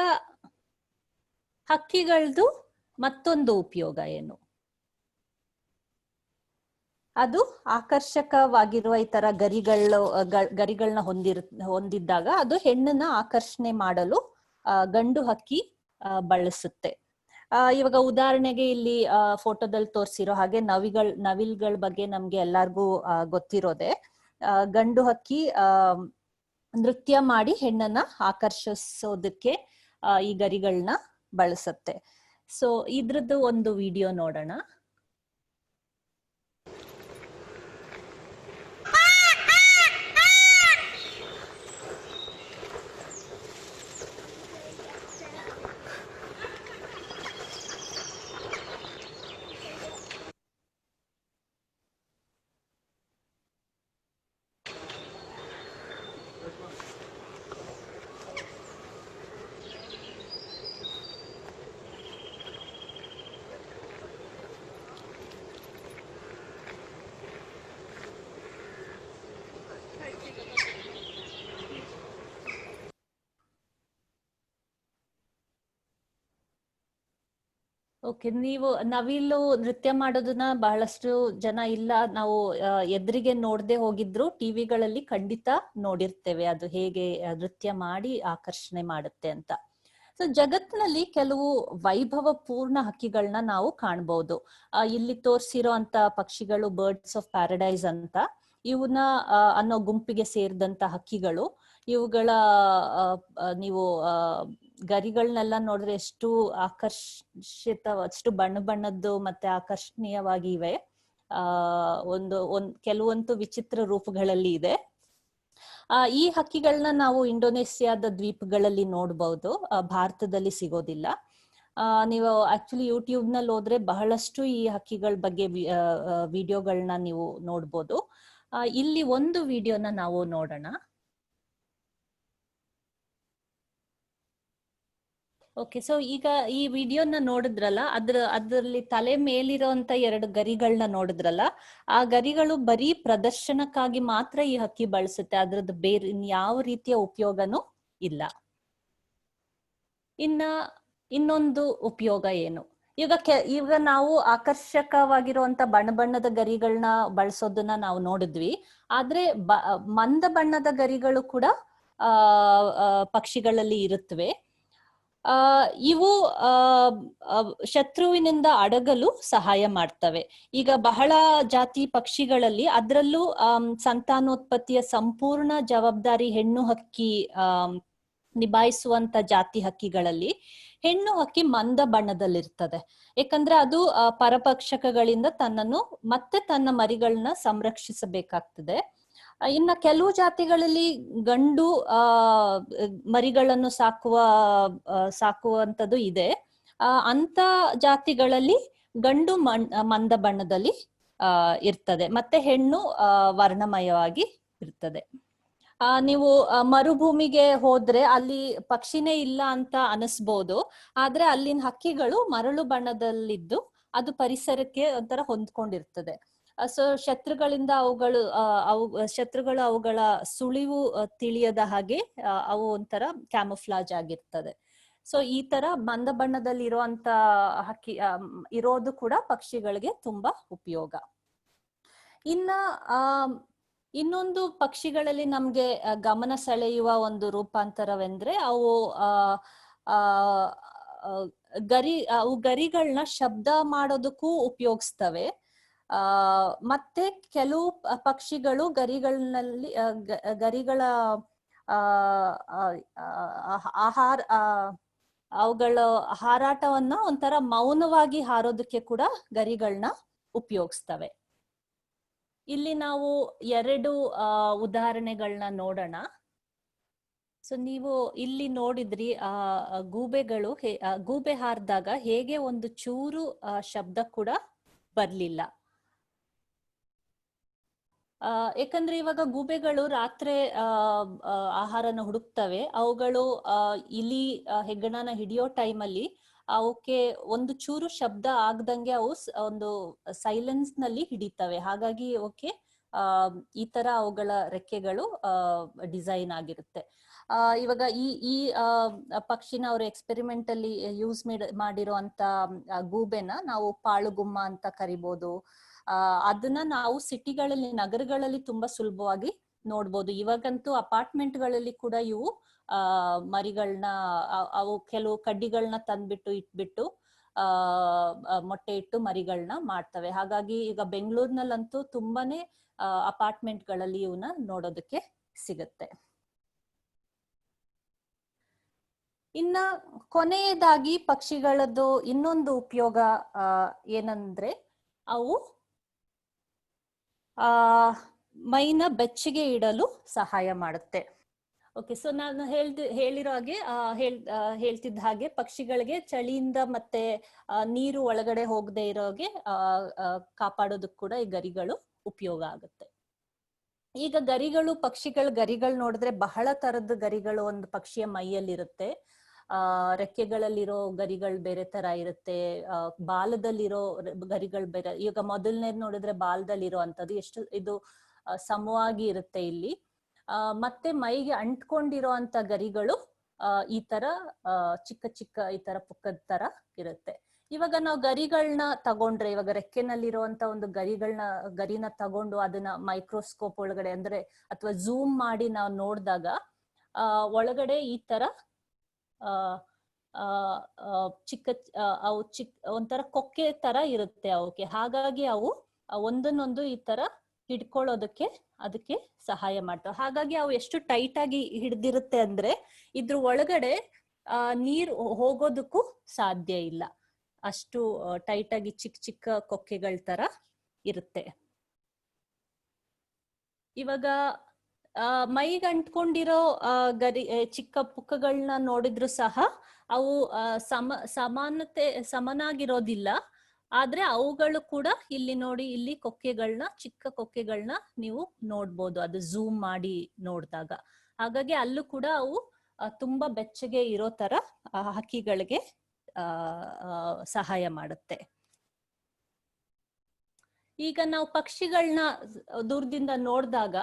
ಹಕ್ಕಿಗಳದ್ದು ಮತ್ತೊಂದು ಉಪಯೋಗ ಏನು? ಅದು ಆಕರ್ಷಕವಾಗಿರುವ ಈ ತರ ಗರಿಗಳನ್ನ ಹೊಂದಿದ್ದಾಗ ಅದು ಹೆಣ್ಣನ್ನ ಆಕರ್ಷಣೆ ಮಾಡಲು ಗಂಡು ಹಕ್ಕಿ ಬಳಸುತ್ತೆ. ಇವಾಗ ಉದಾಹರಣೆಗೆ ಇಲ್ಲಿ ಫೋಟೋದಲ್ಲಿ ತೋರಿಸಿರೋ ಹಾಗೆ ನವಿಲ್ಗಳ ಬಗ್ಗೆ ನಮ್ಗೆ ಎಲ್ಲಾರ್ಗೂ ಗೊತ್ತಿರೋದೆ. ಗಂಡು ಹಕ್ಕಿ ನೃತ್ಯ ಮಾಡಿ ಹೆಣ್ಣನ್ನ ಆಕರ್ಷಿಸೋದಕ್ಕೆ ಈ ಗರಿಗಳನ್ನ ಬಳಸುತ್ತೆ. ಸೊ ಇದ್ರದ್ದು ಒಂದು ವಿಡಿಯೋ ನೋಡೋಣ. ಓಕೆ, ನೀವು ನವಿಲು ನೃತ್ಯ ಮಾಡೋದನ್ನ ಬಹಳಷ್ಟು ಜನ ಇಲ್ಲ, ನಾವು ಎದುರಿಗೆ ನೋಡದೆ ಹೋಗಿದ್ರು ಟಿವಿಗಳಲ್ಲಿ ಖಂಡಿತ ನೋಡಿರ್ತೇವೆ ಅದು ಹೇಗೆ ನೃತ್ಯ ಮಾಡಿ ಆಕರ್ಷಣೆ ಮಾಡುತ್ತೆ ಅಂತ. ಸೊ ಜಗತ್ತಿನಲ್ಲಿ ಕೆಲವು ವೈಭವ ಪೂರ್ಣ ಹಕ್ಕಿಗಳನ್ನ ನಾವು ಕಾಣಬಹುದು. ಇಲ್ಲಿ ತೋರಿಸಿರೋ ಅಂತ ಪಕ್ಷಿಗಳು ಬರ್ಡ್ಸ್ ಆಫ್ ಪ್ಯಾರಡೈಸ್ ಅಂತ, ಇವನ್ನ ಅನ್ನೋ ಗುಂಪಿಗೆ ಸೇರಿದಂತ ಹಕ್ಕಿಗಳು. ಇವುಗಳ ನೀವು ಗರಿಗಳನ್ನೆಲ್ಲ ನೋಡಿದ್ರೆ ಎಷ್ಟು ಅಷ್ಟು ಬಣ್ಣದ್ದು ಮತ್ತೆ ಆಕರ್ಷಣೀಯವಾಗಿ ಇವೆ. ಕೆಲವಂತೂ ವಿಚಿತ್ರ ರೂಪಗಳಲ್ಲಿ ಇದೆ. ಈ ಹಕ್ಕಿಗಳನ್ನ ನಾವು ಇಂಡೋನೇಷ್ಯಾದ ದ್ವೀಪಗಳಲ್ಲಿ ನೋಡ್ಬಹುದು, ಭಾರತದಲ್ಲಿ ಸಿಗೋದಿಲ್ಲ. ನೀವು ಆಕ್ಚುಲಿ ಯೂಟ್ಯೂಬ್ ನಲ್ಲಿ ಹೋದ್ರೆ ಬಹಳಷ್ಟು ಈ ಹಕ್ಕಿಗಳ ಬಗ್ಗೆ ವಿಡಿಯೋಗಳನ್ನ ನೀವು ನೋಡ್ಬೋದು. ಇಲ್ಲಿ ಒಂದು ವಿಡಿಯೋನ ನಾವು ನೋಡೋಣ. ಓಕೆ, ಸೊ ಈಗ ಈ ವಿಡಿಯೋನ ನೋಡಿದ್ರಲ್ಲ, ಅದರಲ್ಲಿ ತಲೆ ಮೇಲಿರೋಂತ 2 ಗರಿಗಳನ್ನ ನೋಡಿದ್ರಲ್ಲ, ಆ ಗರಿಗಳು ಬರೀ ಪ್ರದರ್ಶನಕ್ಕಾಗಿ ಮಾತ್ರ ಈ ಹಕ್ಕಿ ಬಳಸುತ್ತೆ. ಅದ್ರದ್ದು ಬೇರೆ ಯಾವ ರೀತಿಯ ಉಪಯೋಗನೂ ಇಲ್ಲ. ಇನ್ನೊಂದು ಉಪಯೋಗ ಏನು? ಈಗ ನಾವು ಆಕರ್ಷಕವಾಗಿರುವಂತ ಬಣ್ಣದ ಗರಿಗಳನ್ನ ಬಳಸೋದನ್ನ ನಾವು ನೋಡಿದ್ವಿ. ಆದ್ರೆ ಮಂದ ಬಣ್ಣದ ಗರಿಗಳು ಕೂಡ ಪಕ್ಷಿಗಳಲ್ಲಿ ಇರುತ್ತವೆ. ಇವು ಶತ್ರುವಿನಿಂದ ಅಡಗಲು ಸಹಾಯ ಮಾಡ್ತವೆ. ಈಗ ಬಹಳ ಜಾತಿ ಪಕ್ಷಿಗಳಲ್ಲಿ, ಅದರಲ್ಲೂ ಸಂತಾನೋತ್ಪತ್ತಿಯ ಸಂಪೂರ್ಣ ಜವಾಬ್ದಾರಿ ಹೆಣ್ಣು ಹಕ್ಕಿ ನಿಭಾಯಿಸುವಂತ ಜಾತಿ ಹಕ್ಕಿಗಳಲ್ಲಿ ಹೆಣ್ಣು ಹಕ್ಕಿ ಮಂದ ಬಣ್ಣದಲ್ಲಿರ್ತದೆ. ಯಾಕಂದ್ರೆ ಅದು ಪರಪಕ್ಷಕಗಳಿಂದ ತನ್ನ ಮರಿಗಳನ್ನ ಸಂರಕ್ಷಿಸಬೇಕಾಗ್ತದೆ. ಇನ್ನ ಕೆಲವು ಜಾತಿಗಳಲ್ಲಿ ಗಂಡು ಮರಿಗಳನ್ನು ಸಾಕುವಂಥದ್ದು ಇದೆ. ಅಂತ ಜಾತಿಗಳಲ್ಲಿ ಗಂಡು ಮಂದ ಬಣ್ಣದಲ್ಲಿ ಇರ್ತದೆ, ಮತ್ತೆ ಹೆಣ್ಣು ವರ್ಣಮಯವಾಗಿ ಇರ್ತದೆ. ನೀವು ಮರುಭೂಮಿಗೆ ಹೋದ್ರೆ ಅಲ್ಲಿ ಪಕ್ಷಿನೇ ಇಲ್ಲ ಅಂತ ಅನಿಸ್ಬೋದು, ಆದ್ರೆ ಅಲ್ಲಿನ ಹಕ್ಕಿಗಳು ಮರಳು ಬಣ್ಣದಲ್ಲಿದ್ದು ಅದು ಪರಿಸರಕ್ಕೆ ಒಂಥರ ಹೊಂದ್ಕೊಂಡಿರ್ತದೆ. ಸೊ ಶತ್ರುಗಳು ಅವುಗಳ ಸುಳಿವು ತಿಳಿಯದ ಹಾಗೆ ಅವು ಒಂಥರ ಕ್ಯಾಮುಫ್ಲಾಜ್ ಆಗಿರ್ತದೆ. ಸೊ ಈ ತರ ಮಂದ ಬಣ್ಣದಲ್ಲಿ ಇರುವಂತ ಹಕ್ಕಿ ಇರೋದು ಕೂಡ ಪಕ್ಷಿಗಳಿಗೆ ತುಂಬಾ ಉಪಯೋಗ. ಇನ್ನೊಂದು ಪಕ್ಷಿಗಳಲ್ಲಿ ನಮ್ಗೆ ಗಮನ ಸೆಳೆಯುವ ಒಂದು ರೂಪಾಂತರವೆಂದ್ರೆ ಅವು ಗರಿಗಳನ್ನ ಶಬ್ದ ಮಾಡೋದಕ್ಕೂ ಉಪಯೋಗಿಸ್ತವೆ. ಮತ್ತೆ ಕೆಲವು ಪಕ್ಷಿಗಳು ಗರಿಗಳ ಆ ಆಹಾರ ಅವುಗಳ ಹಾರಾಟವನ್ನ ಒಂಥರ ಮೌನವಾಗಿ ಹಾರೋದಕ್ಕೆ ಕೂಡ ಗರಿಗಳನ್ನ ಉಪಯೋಗಿಸ್ತವೆ. ಇಲ್ಲಿ ನಾವು 2 ಉದಾಹರಣೆಗಳನ್ನ ನೋಡೋಣ. ಸೊ ನೀವು ಇಲ್ಲಿ ನೋಡಿದ್ರಿ ಗೂಬೆಗಳು ಗೂಬೆ ಹಾರಿದಾಗ ಹೇಗೆ ಒಂದು ಚೂರು ಶಬ್ದ ಕೂಡ ಬರ್ಲಿಲ್ಲ. ಯಾಕಂದ್ರೆ ಇವಾಗ ಗೂಬೆಗಳು ರಾತ್ರಿ ಆಹಾರನ ಹುಡುಕ್ತವೆ. ಅವುಗಳು ಇಲಿ ಹೆಗ್ಗಣನ ಹಿಡಿಯೋ ಟೈಮಲ್ಲಿ ಅವಕ್ಕೆ ಒಂದು ಚೂರು ಶಬ್ದ ಆಗ್ದಂಗೆ ಅವು ಒಂದು ಸೈಲೆನ್ಸ್ ನಲ್ಲಿ ಹಿಡಿತವೆ. ಹಾಗಾಗಿ ಅವಕ್ಕೆ ಈ ತರ ಅವುಗಳ ರೆಕ್ಕೆಗಳು ಡಿಸೈನ್ ಆಗಿರುತ್ತೆ. ಇವಾಗ ಈ ಪಕ್ಷಿನ ಅವರು ಎಕ್ಸ್ಪೆರಿಮೆಂಟ್ ಅಲ್ಲಿ ಯೂಸ್ ಮಾಡಿರೋ ಅಂತ ಗೂಬೆನ ನಾವು ಪಾಳುಗುಮ್ಮ ಅಂತ ಕರಿಬಹುದು. ಅದನ್ನ ನಾವು ಸಿಟಿಗಳಲ್ಲಿ, ನಗರಗಳಲ್ಲಿ ತುಂಬಾ ಸುಲಭವಾಗಿ ನೋಡ್ಬೋದು. ಇವಾಗಂತೂ ಅಪಾರ್ಟ್ಮೆಂಟ್ ಗಳಲ್ಲಿ ಕೂಡ ಇವು ಮರಿಗಳನ್ನ, ಅವು ಕೆಲವು ಕಡ್ಡಿಗಳನ್ನ ತಂದ್ಬಿಟ್ಟು ಇಟ್ಬಿಟ್ಟು ಮೊಟ್ಟೆ ಇಟ್ಟು ಮರಿಗಳನ್ನ ಮಾಡ್ತವೆ. ಹಾಗಾಗಿ ಈಗ ಬೆಂಗಳೂರಿನಲ್ಲಂತೂ ತುಂಬಾನೇ ಅಪಾರ್ಟ್ಮೆಂಟ್ ಗಳಲ್ಲಿ ಇವನ್ನ ನೋಡೋದಕ್ಕೆ ಸಿಗುತ್ತೆ. ಇನ್ನ ಕೊನೆಯದಾಗಿ ಪಕ್ಷಿಗಳದ್ದು ಇನ್ನೊಂದು ಉಪಯೋಗ ಏನಂದ್ರೆ ಅವು ಮೈನ ಬೆಚ್ಚಗೆ ಇಡಲು ಸಹಾಯ ಮಾಡುತ್ತೆ. ಓಕೆ, ಸೊ ನಾನು ಹೇಳಿರೋ ಹಾಗೆ ಹೇಳ್ತಿದ್ದ ಹಾಗೆ ಪಕ್ಷಿಗಳಿಗೆ ಚಳಿಯಿಂದ ಮತ್ತೆ ನೀರು ಒಳಗಡೆ ಹೋಗದೆ ಇರೋಗೆ ಕಾಪಾಡೋದಕ್ಕೆ ಕೂಡ ಈ ಗರಿಗಳು ಉಪಯೋಗ ಆಗುತ್ತೆ. ಈಗ ಪಕ್ಷಿಗಳ ಗರಿಗಳು ನೋಡಿದ್ರೆ ಬಹಳ ತರದ ಗರಿಗಳು ಒಂದು ಪಕ್ಷಿಯ ಮೈಯಲ್ಲಿರುತ್ತೆ. ರೆಕ್ಕೆಗಳಲ್ಲಿರೋ ಗರಿಗಳು ಬೇರೆ ತರ ಇರುತ್ತೆ, ಬಾಲದಲ್ಲಿರೋ ಗರಿಗಳು ಬೇರೆ. ಈಗ ಮೊದಲನೇದ್ ನೋಡಿದ್ರೆ ಬಾಲದಲ್ಲಿರೋ ಅಂತದ್ದು ಎಷ್ಟು ಇದು ಸಮವಾಗಿ ಇರುತ್ತೆ ಇಲ್ಲಿ. ಮತ್ತೆ ಮೈಗೆ ಅಂಟ್ಕೊಂಡಿರೋ ಅಂತ ಗರಿಗಳು ಈ ತರ ಚಿಕ್ಕ ಚಿಕ್ಕ ಈ ತರ ಪುಕ್ಕದ ತರ ಇರುತ್ತೆ. ಇವಾಗ ನಾವು ಗರಿಗಳನ್ನ ತಗೊಂಡ್ರೆ, ಇವಾಗ ರೆಕ್ಕೆನಲ್ಲಿರುವಂತ ಒಂದು ಗರಿನ ತಗೊಂಡು ಅದನ್ನ ಮೈಕ್ರೋಸ್ಕೋಪ್ ಒಳಗಡೆ ಅಂದ್ರೆ ಅಥವಾ ಝೂಮ್ ಮಾಡಿ ನಾವು ನೋಡಿದಾಗ ಒಳಗಡೆ ಈ ತರ ಅವು ಒಂಥರ ಕೊಕ್ಕೆ ತರ ಇರುತ್ತೆ ಅವಕ್ಕೆ. ಹಾಗಾಗಿ ಅವು ಒಂದನ್ನೊಂದು ಈ ತರ ಹಿಡ್ಕೊಳ್ಳೋದಕ್ಕೆ ಅದಕ್ಕೆ ಸಹಾಯ ಮಾಡ್ತವೆ. ಹಾಗಾಗಿ ಅವು ಎಷ್ಟು ಟೈಟ್ ಆಗಿ ಹಿಡ್ದಿರುತ್ತೆ ಅಂದ್ರೆ ಇದ್ರ ಒಳಗಡೆ ನೀರ್ ಹೋಗೋದಕ್ಕೂ ಸಾಧ್ಯ ಇಲ್ಲ. ಅಷ್ಟು ಟೈಟ್ ಆಗಿ ಚಿಕ್ಕ ಚಿಕ್ಕ ಕೊಕ್ಕೆಗಳ ತರ ಇರುತ್ತೆ. ಇವಾಗ ಮೈಗೆ ಅಂಟ್ಕೊಂಡಿರೋ ಚಿಕ್ಕ ಪುಕ್ಕಗಳನ್ನ ನೋಡಿದ್ರು ಸಹ ಅವು ಸಮನಾಗಿರೋದಿಲ್ಲ. ಆದ್ರೆ ಅವುಗಳು ಕೂಡ ಇಲ್ಲಿ ನೋಡಿ, ಇಲ್ಲಿ ಚಿಕ್ಕ ಕೊಕ್ಕೆಗಳನ್ನ ನೀವು ನೋಡ್ಬೋದು ಅದು ಝೂಮ್ ಮಾಡಿ ನೋಡಿದಾಗ. ಹಾಗಾಗಿ ಅಲ್ಲೂ ಕೂಡ ಅವು ತುಂಬಾ ಬೆಚ್ಚಗೆ ಇರೋ ತರ ಹಕ್ಕಿಗಳಿಗೆ ಸಹಾಯ ಮಾಡುತ್ತೆ. ಈಗ ನಾವು ಪಕ್ಷಿಗಳನ್ನ ದೂರದಿಂದ ನೋಡಿದಾಗ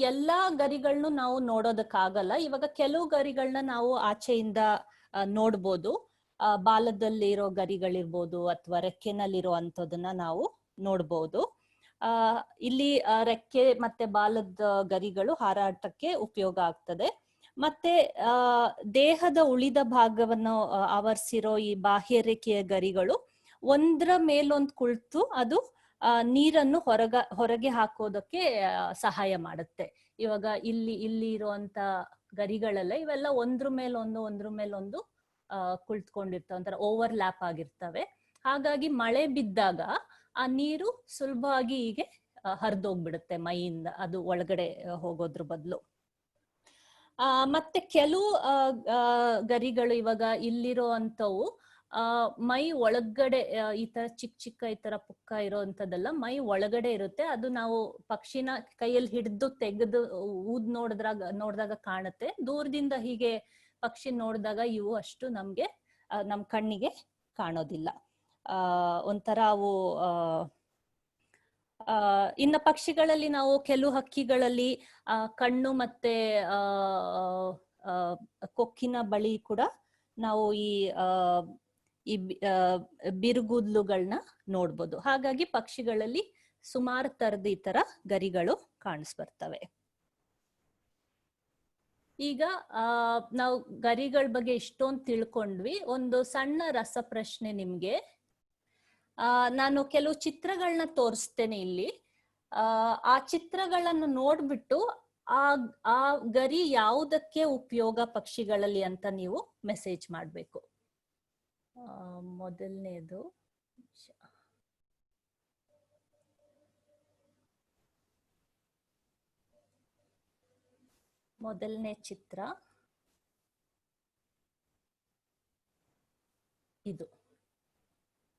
ಎಲ್ಲಾ ಗರಿಗಳನ್ನು ನಾವು ನೋಡೋದಕ್ಕಾಗಲ್ಲ. ಇವಾಗ ಕೆಲವು ಗರಿಗಳನ್ನ ನಾವು ಆಚೆಯಿಂದ ನೋಡ್ಬೋದು. ಬಾಲದಲ್ಲಿರೋ ಗರಿಗಳಿರ್ಬೋದು ಅಥವಾ ರೆಕ್ಕೆನಲ್ಲಿರೋ ಅಂಥದನ್ನ ನಾವು ನೋಡ್ಬೋದು. ಇಲ್ಲಿ ರೆಕ್ಕೆ ಮತ್ತೆ ಬಾಲದ ಗರಿಗಳು ಹಾರಾಟಕ್ಕೆ ಉಪಯೋಗ ಆಗ್ತದೆ. ಮತ್ತೆ ದೇಹದ ಉಳಿದ ಭಾಗವನ್ನು ಆವರಿಸಿರೋ ಈ ಬಾಹ್ಯ ರೇಖೆಯ ಗರಿಗಳು ಒಂದ್ರ ಮೇಲೊಂದು ಕುಳಿತು ಅದು ನೀರನ್ನು ಹೊರಗೆ ಹಾಕೋದಕ್ಕೆ ಸಹಾಯ ಮಾಡುತ್ತೆ. ಇವಾಗ ಇಲ್ಲಿ ಇರುವಂತ ಗರಿಗಳೆಲ್ಲ ಇವೆಲ್ಲ ಒಂದ್ರ ಮೇಲೊಂದು ಕುಳಿತುಕೊಂಡಿರ್ತವೆ, ಒಂಥರ ಓವರ್ಲ್ಯಾಪ್ ಆಗಿರ್ತವೆ. ಹಾಗಾಗಿ ಮಳೆ ಬಿದ್ದಾಗ ಆ ನೀರು ಸುಲಭವಾಗಿ ಹೀಗೆ ಹರಿದೋಗ್ಬಿಡುತ್ತೆ ಮೈಯಿಂದ, ಅದು ಒಳಗಡೆ ಹೋಗೋದ್ರ ಬದಲು. ಮತ್ತೆ ಕೆಲವು ಗರಿಗಳು ಇವಾಗ ಇಲ್ಲಿರೋ ಅಂತವು ಮೈ ಒಳಗಡೆ ಈ ತರ ಚಿಕ್ಕ ಈ ತರ ಪುಕ್ಕ ಇರೋಂಥದ್ದೆಲ್ಲ ಮೈ ಒಳಗಡೆ ಇರುತ್ತೆ. ಅದು ನಾವು ಪಕ್ಷಿನ ಕೈಯಲ್ಲಿ ಹಿಡಿದು ತೆಗೆದು ಊದ್ ನೋಡಿದಾಗ ಕಾಣುತ್ತೆ. ದೂರದಿಂದ ಹೀಗೆ ಪಕ್ಷಿ ನೋಡಿದಾಗ ಇವು ಅಷ್ಟು ನಮ್ ಕಣ್ಣಿಗೆ ಕಾಣೋದಿಲ್ಲ. ಒಂಥರ ಅವು ಇನ್ನ ಪಕ್ಷಿಗಳಲ್ಲಿ ನಾವು ಕೆಲವು ಹಕ್ಕಿಗಳಲ್ಲಿ ಕಣ್ಣು ಮತ್ತೆ ಕೊಕ್ಕಿನ ಬಳಿ ಕೂಡ ನಾವು ಈ ಬಿರುಗೂದ್ಲುಗಳನ್ನ ನೋಡ್ಬೋದು. ಹಾಗಾಗಿ ಪಕ್ಷಿಗಳಲ್ಲಿ ಸುಮಾರು ತರದ ಈ ತರ ಗರಿಗಳು ಕಾಣಿಸ್ಬರ್ತವೆ. ಈಗ ನಾವು ಗರಿಗಳ ಬಗ್ಗೆ ಇಷ್ಟೊಂದು ತಿಳ್ಕೊಂಡ್ವಿ. ಒಂದು ಸಣ್ಣ ರಸಪ್ರಶ್ನೆ ನಿಮ್ಗೆ. ನಾನು ಕೆಲವು ಚಿತ್ರಗಳನ್ನ ತೋರಿಸ್ತೇನೆ ಇಲ್ಲಿ. ಆ ಚಿತ್ರಗಳನ್ನು ನೋಡ್ಬಿಟ್ಟು ಆ ಆ ಗರಿ ಯಾವುದಕ್ಕೆ ಉಪಯೋಗ ಪಕ್ಷಿಗಳಲ್ಲಿ ಅಂತ ನೀವು ಮೆಸೇಜ್ ಮಾಡ್ಬೇಕು. ಮೊದಲನೇದು ಮೊದಲನೇ ಚಿತ್ರ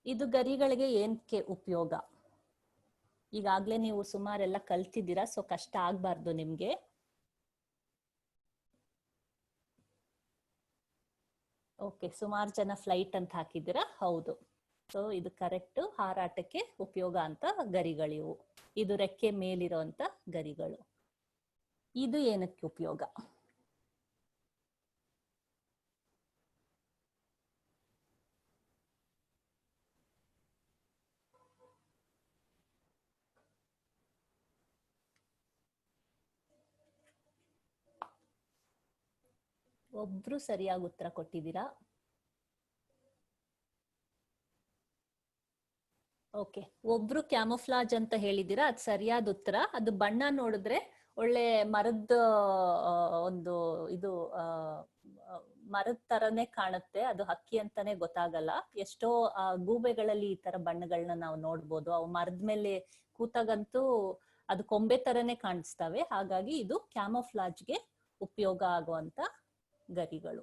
ಇದು ಗರಿಗಳಿಗೆ ಏನಕ್ಕೆ ಉಪಯೋಗ? ಈಗಾಗ್ಲೇ ನೀವು ಸುಮಾರೆಲ್ಲ ಕಲ್ತಿದ್ದೀರಾ, ಸೊ ಕಷ್ಟ ಆಗ್ಬಾರ್ದು ನಿಮ್ಗೆ. ಓಕೆ, ಸುಮಾರು ಜನ ಫ್ಲೈಟ್ ಅಂತ ಹಾಕಿದ್ದೀರಾ. ಹೌದು, ಸೊ ಇದು ಕರೆಕ್ಟ್. ಹಾರಾಟಕ್ಕೆ ಉಪಯೋಗ ಅಂತ ಗರಿಗಳಿವು. ಇದು ರೆಕ್ಕೆ ಮೇಲಿರುವಂತ ಗರಿಗಳು. ಇದು ಏನಕ್ಕೆ ಉಪಯೋಗ? ಒಬ್ರು ಸರಿಯಾಗಿ ಉತ್ತರ ಕೊಟ್ಟಿದ್ದೀರಾ. ಓಕೆ, ಒಬ್ರು ಕ್ಯಾಮೋಫ್ಲಾಜ್ ಅಂತ ಹೇಳಿದ್ದೀರಾ, ಅದು ಸರಿಯಾದ ಉತ್ತರ. ಅದು ಬಣ್ಣ ನೋಡಿದ್ರೆ ಒಳ್ಳೆ ಮರದ ಒಂದು ಇದು ಮರದ ತರನೇ ಕಾಣುತ್ತೆ. ಅದು ಹಕ್ಕಿ ಅಂತಾನೆ ಗೊತ್ತಾಗಲ್ಲ. ಎಷ್ಟೋ ಗೂಬೆಗಳಲ್ಲಿ ಈ ತರ ಬಣ್ಣಗಳನ್ನ ನಾವು ನೋಡ್ಬೋದು. ಅವು ಮರದ ಮೇಲೆ ಕೂತಾಗಂತೂ ಅದು ಕೊಂಬೆ ತರನೇ ಕಾಣಿಸ್ತವೆ. ಹಾಗಾಗಿ ಇದು ಕ್ಯಾಮೋಫ್ಲಾಜ್ಗೆ ಉಪಯೋಗ ಆಗುವಂತ ಗರಿಗಳು.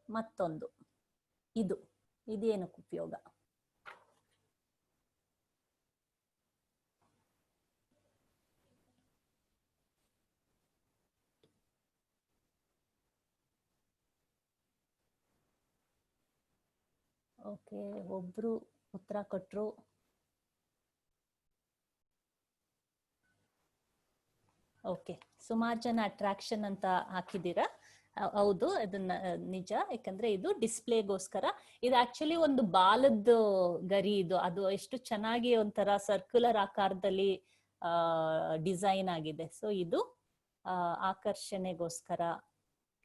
ಮತ್ತೊಂದು ಇದೇನಕ್ಕೆ ಉಪಯೋಗ? ಓಕೆ, ಒಬ್ರು ಉತ್ತರ ಕೊಟ್ರು. ಓಕೆ, ಸುಮಾರು ಜನ ಅಟ್ರಾಕ್ಷನ್ ಅಂತ ಹಾಕಿದ್ದೀರಾ. ಹೌದು, ಅದನ್ನ ನಿಜ. ಯಾಕಂದ್ರೆ ಇದು ಡಿಸ್ಪ್ಲೇಗೋಸ್ಕರ. ಇದು ಆಕ್ಚುಲಿ ಒಂದು ಬಾಲದ ಗರಿ. ಅದು ಎಷ್ಟು ಚೆನ್ನಾಗಿ ಒಂಥರ ಸರ್ಕ್ಯುಲರ್ ಆಕಾರದಲ್ಲಿ ಡಿಸೈನ್ ಆಗಿದೆ. ಸೊ ಇದು ಆಕರ್ಷಣೆಗೋಸ್ಕರ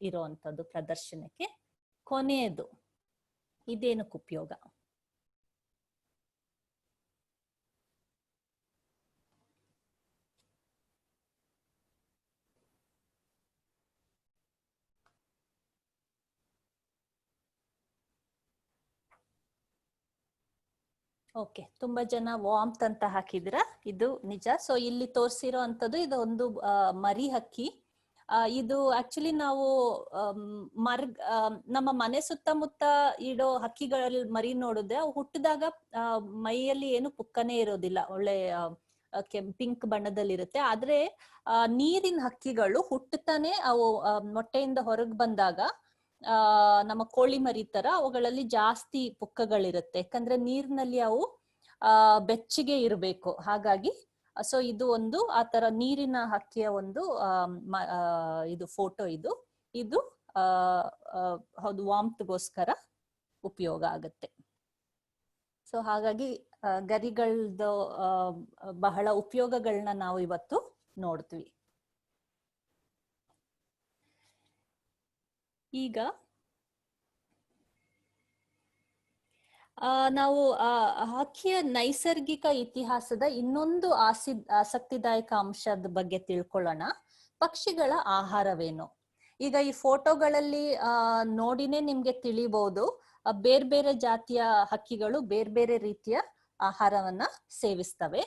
ಇರುವಂತದ್ದು, ಪ್ರದರ್ಶನಕ್ಕೆ. ಕೊನೆಯದು ಇದೇನಕ್ಕೆ ಉಪಯೋಗ? ಓಕೆ, ತುಂಬಾ ಜನ ವಾಮ್ತ್ ಅಂತ ಹಾಕಿದ್ರ. ಇದು ನಿಜ. ಸೊ ಇಲ್ಲಿ ತೋರಿಸಿರೋ ಅಂತದ್ದು ಇದು ಒಂದು ಮರಿ ಹಕ್ಕಿ. ಇದು ಆಕ್ಚುಲಿ ನಾವು ನಮ್ಮ ಮನೆ ಸುತ್ತಮುತ್ತ ಇಡೋ ಹಕ್ಕಿಗಳಲ್ಲಿ ಮರಿ ನೋಡಿದ್ರೆ ಅವು ಹುಟ್ಟಿದಾಗ ಮೈಯಲ್ಲಿ ಏನು ಪುಕ್ಕನೇ ಇರೋದಿಲ್ಲ, ಒಳ್ಳೆ ಪಿಂಕ್ ಬಣ್ಣದಲ್ಲಿರುತ್ತೆ. ಆದ್ರೆ ನೀರಿನ ಹಕ್ಕಿಗಳು ಹುಟ್ಟುತ್ತಾನೆ ಅವು ಮೊಟ್ಟೆಯಿಂದ ಹೊರಗೆ ಬಂದಾಗ ನಮ್ಮ ಕೋಳಿ ಮರಿ ತರ ಅವುಗಳಲ್ಲಿ ಜಾಸ್ತಿ ಪುಕ್ಕಗಳಿರುತ್ತೆ. ಯಾಕಂದ್ರೆ ನೀರಿನಲ್ಲಿ ಅವು ಬೆಚ್ಚಗೆ ಇರಬೇಕು. ಹಾಗಾಗಿ ಸೊ ಇದು ಒಂದು ಆ ತರ ನೀರಿನ ಹಕ್ಕಿಯ ಒಂದು ಇದು ಫೋಟೋ. ಇದು ಹೌದು, ವಾಮ್ತ್ಗೋಸ್ಕರ ಉಪಯೋಗ ಆಗುತ್ತೆ. ಸೊ ಹಾಗಾಗಿ ಗರಿಗಳದ್ದು ಬಹಳ ಉಪಯೋಗಗಳನ್ನ ನಾವು ಇವತ್ತು ನೋಡ್ತೀವಿ. ಈಗ ನಾವು ಹಕ್ಕಿಯ ನೈಸರ್ಗಿಕ ಇತಿಹಾಸದ ಇನ್ನೊಂದು ಆಸಕ್ತಿದಾಯಕ ಅಂಶದ ಬಗ್ಗೆ ತಿಳ್ಕೊಳ್ಳೋಣ. ಪಕ್ಷಿಗಳ ಆಹಾರವೇನು? ಈಗ ಈ ಫೋಟೋಗಳಲ್ಲಿ ನೋಡಿನೇ ನಿಮ್ಗೆ ತಿಳಿಬಹುದು, ಬೇರೆ ಬೇರೆ ಜಾತಿಯ ಹಕ್ಕಿಗಳು ಬೇರೆ ಬೇರೆ ರೀತಿಯ ಆಹಾರವನ್ನ ಸೇವಿಸ್ತವೆ.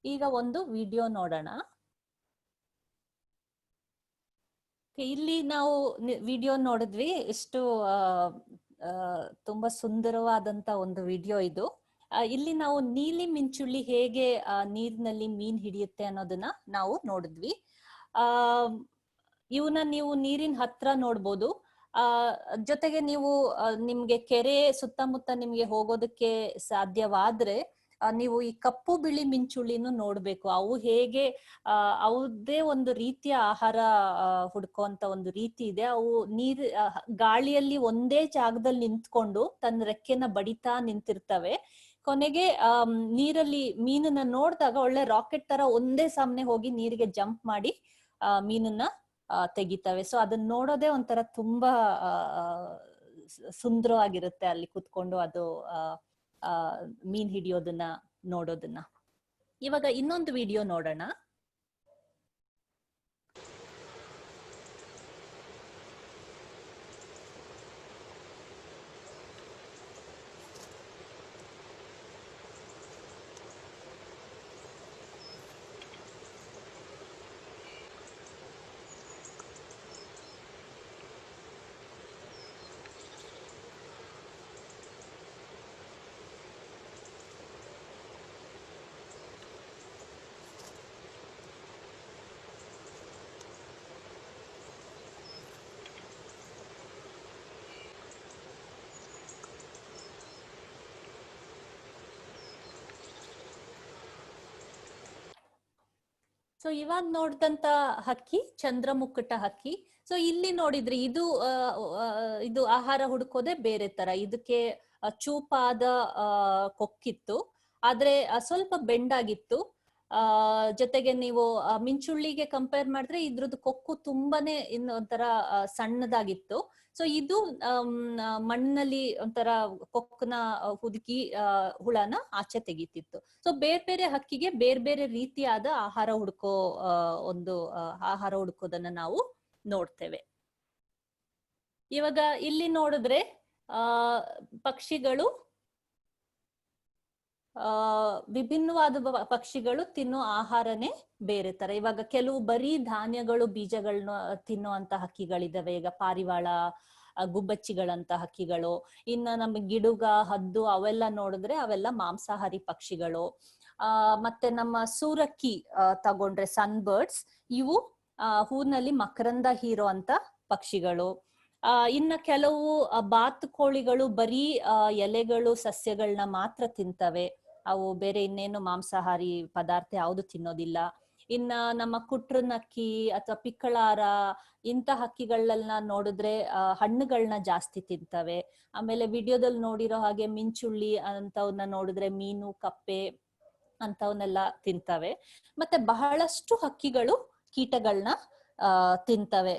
ಈಗ ಒಂದು ವಿಡಿಯೋ ನೋಡೋಣ. ಇಲ್ಲಿ ನಾವು ವಿಡಿಯೋ ನೋಡಿದ್ವಿ. ಎಷ್ಟು ತುಂಬಾ ಸುಂದರವಾದಂತ ಒಂದು ವಿಡಿಯೋ ಇದು. ಇಲ್ಲಿ ನಾವು ನೀಲಿ ಮಿಂಚುಳ್ಳಿ ಹೇಗೆ ನೀರಿನಲ್ಲಿ ಮೀನ್ ಹಿಡಿಯುತ್ತೆ ಅನ್ನೋದನ್ನ ನಾವು ನೋಡಿದ್ವಿ. ಇವನ್ನ ನೀವು ನೀರಿನ ಹತ್ರ ನೋಡ್ಬೋದು. ಜೊತೆಗೆ ನೀವು ನಿಮ್ಗೆ ಕೆರೆ ಸುತ್ತಮುತ್ತ ನಿಮ್ಗೆ ಹೋಗೋದಕ್ಕೆ ಸಾಧ್ಯವಾದ್ರೆ ನೀವು ಈ ಕಪ್ಪು ಬಿಳಿ ಮಿಂಚುಳ್ಳಿನೂ ನೋಡ್ಬೇಕು. ಅವು ಹೇಗೆ ಅವದೇ ಒಂದು ರೀತಿಯ ಆಹಾರ ಹುಡ್ಕೋಂತ ಒಂದು ರೀತಿ ಇದೆ. ಅವು ಗಾಳಿಯಲ್ಲಿ ಒಂದೇ ಜಾಗದಲ್ಲಿ ನಿಂತ್ಕೊಂಡು ತನ್ನ ರೆಕ್ಕೆನ ಬಡಿತಾ ನಿಂತಿರ್ತವೆ. ಕೊನೆಗೆ ನೀರಲ್ಲಿ ಮೀನನ್ನ ನೋಡಿದಾಗ ಒಳ್ಳೆ ರಾಕೆಟ್ ತರ ಒಂದೇ ಸಾಮ್ನೆ ಹೋಗಿ ನೀರಿಗೆ ಜಂಪ್ ಮಾಡಿ ಮೀನನ್ನ ತೆಗಿತವೆ. ಸೊ ಅದನ್ನ ನೋಡೋದೇ ಒಂಥರ ತುಂಬಾ ಸುಂದರವಾಗಿರುತ್ತೆ. ಅಲ್ಲಿ ಕುತ್ಕೊಂಡು ಅದು ಮೀನ್ ಹಿಡಿಯೋದನ್ನ ನೋಡೋದನ್ನ. ಇವಾಗ ಇನ್ನೊಂದು ವಿಡಿಯೋ ನೋಡೋಣ. ಸೊ ಇವಾಗ ನೋಡಿದಂತ ಹಕ್ಕಿ ಚಂದ್ರಮುಕ್ಕುಟ ಹಕ್ಕಿ. ಸೊ ಇಲ್ಲಿ ನೋಡಿದ್ರೆ ಇದು ಆಹಾರ ಹುಡುಕೋದೆ ಬೇರೆ ತರ. ಇದಕ್ಕೆ ಚೂಪಾದ ಕೊಕ್ಕಿತ್ತು, ಆದ್ರೆ ಸ್ವಲ್ಪ ಬೆಂಡಾಗಿತ್ತು. ಜೊತೆಗೆ ನೀವು ಮಿಂಚುಳ್ಳಿಗೆ ಕಂಪೇರ್ ಮಾಡಿದ್ರೆ ಇದ್ರದ್ದು ಕೊಕ್ಕು ತುಂಬಾನೇ ಒಂಥರ ಸಣ್ಣದಾಗಿತ್ತು. ಸೊ ಇದು ಮಣ್ಣಲ್ಲಿ ಒಂಥರ ಕೊಕ್ಕನ ಹುದುಕಿ ಹುಳನ ಆಚೆ ತೆಗಿತಿತ್ತು. ಸೊ ಬೇರೆ ಬೇರೆ ಹಕ್ಕಿಗೆ ಬೇರೆ ಬೇರೆ ರೀತಿಯಾದ ಆಹಾರ ಹುಡುಕೋದನ್ನ ನಾವು ನೋಡ್ತೇವೆ. ಇವಾಗ ಇಲ್ಲಿ ನೋಡಿದ್ರೆ ಪಕ್ಷಿಗಳು ವಿಭಿನ್ನವಾದ ಪಕ್ಷಿಗಳು ತಿನ್ನೋ ಆಹಾರನೇ ಬೇರೆ ತರ. ಇವಾಗ ಕೆಲವು ಬರೀ ಧಾನ್ಯಗಳು ಬೀಜಗಳನ್ನ ತಿನ್ನುವಂತ ಹಕ್ಕಿಗಳಿದಾವೆ. ಈಗ ಪಾರಿವಾಳ, ಗುಬ್ಬಚ್ಚಿಗಳಂತ ಹಕ್ಕಿಗಳು. ಇನ್ನ ನಮ್ಗೆ ಗಿಡುಗ, ಹದ್ದು ಅವೆಲ್ಲ ನೋಡಿದ್ರೆ ಅವೆಲ್ಲ ಮಾಂಸಾಹಾರಿ ಪಕ್ಷಿಗಳು. ಮತ್ತೆ ನಮ್ಮ ಸೂರಕ್ಕಿ ತಗೊಂಡ್ರೆ ಸನ್ಬರ್ಡ್ಸ್, ಇವು ಹೂನಲ್ಲಿ ಮಕರಂದ ಹೀರೋ ಅಂತ ಪಕ್ಷಿಗಳು. ಇನ್ನ ಕೆಲವು ಬಾತುಕೋಳಿಗಳು ಬರೀ ಎಲೆಗಳು, ಸಸ್ಯಗಳನ್ನ ಮಾತ್ರ ತಿಂತವೆ. ಅವು ಬೇರೆ ಇನ್ನೇನು ಮಾಂಸಾಹಾರಿ ಪದಾರ್ಥ ಯಾವುದು ತಿನ್ನೋದಿಲ್ಲ. ಇನ್ನ ನಮ್ಮ ಕುಟ್ರನಕ್ಕಿ ಅಥವಾ ಪಿಕ್ಕಳಾರ ಇಂಥ ಹಕ್ಕಿಗಳನ್ನ ನೋಡಿದ್ರೆ ಹಣ್ಣುಗಳನ್ನ ಜಾಸ್ತಿ ತಿಂತವೆ. ಆಮೇಲೆ ವಿಡಿಯೋದಲ್ಲಿ ನೋಡಿರೋ ಹಾಗೆ ಮಿಂಚುಳ್ಳಿ ಅಂತವನ್ನ ನೋಡಿದ್ರೆ ಮೀನು, ಕಪ್ಪೆ ಅಂತವನ್ನೆಲ್ಲ ತಿಂತವೆ. ಮತ್ತೆ ಬಹಳಷ್ಟು ಹಕ್ಕಿಗಳು ಕೀಟಗಳನ್ನ ತಿಂತವೆ.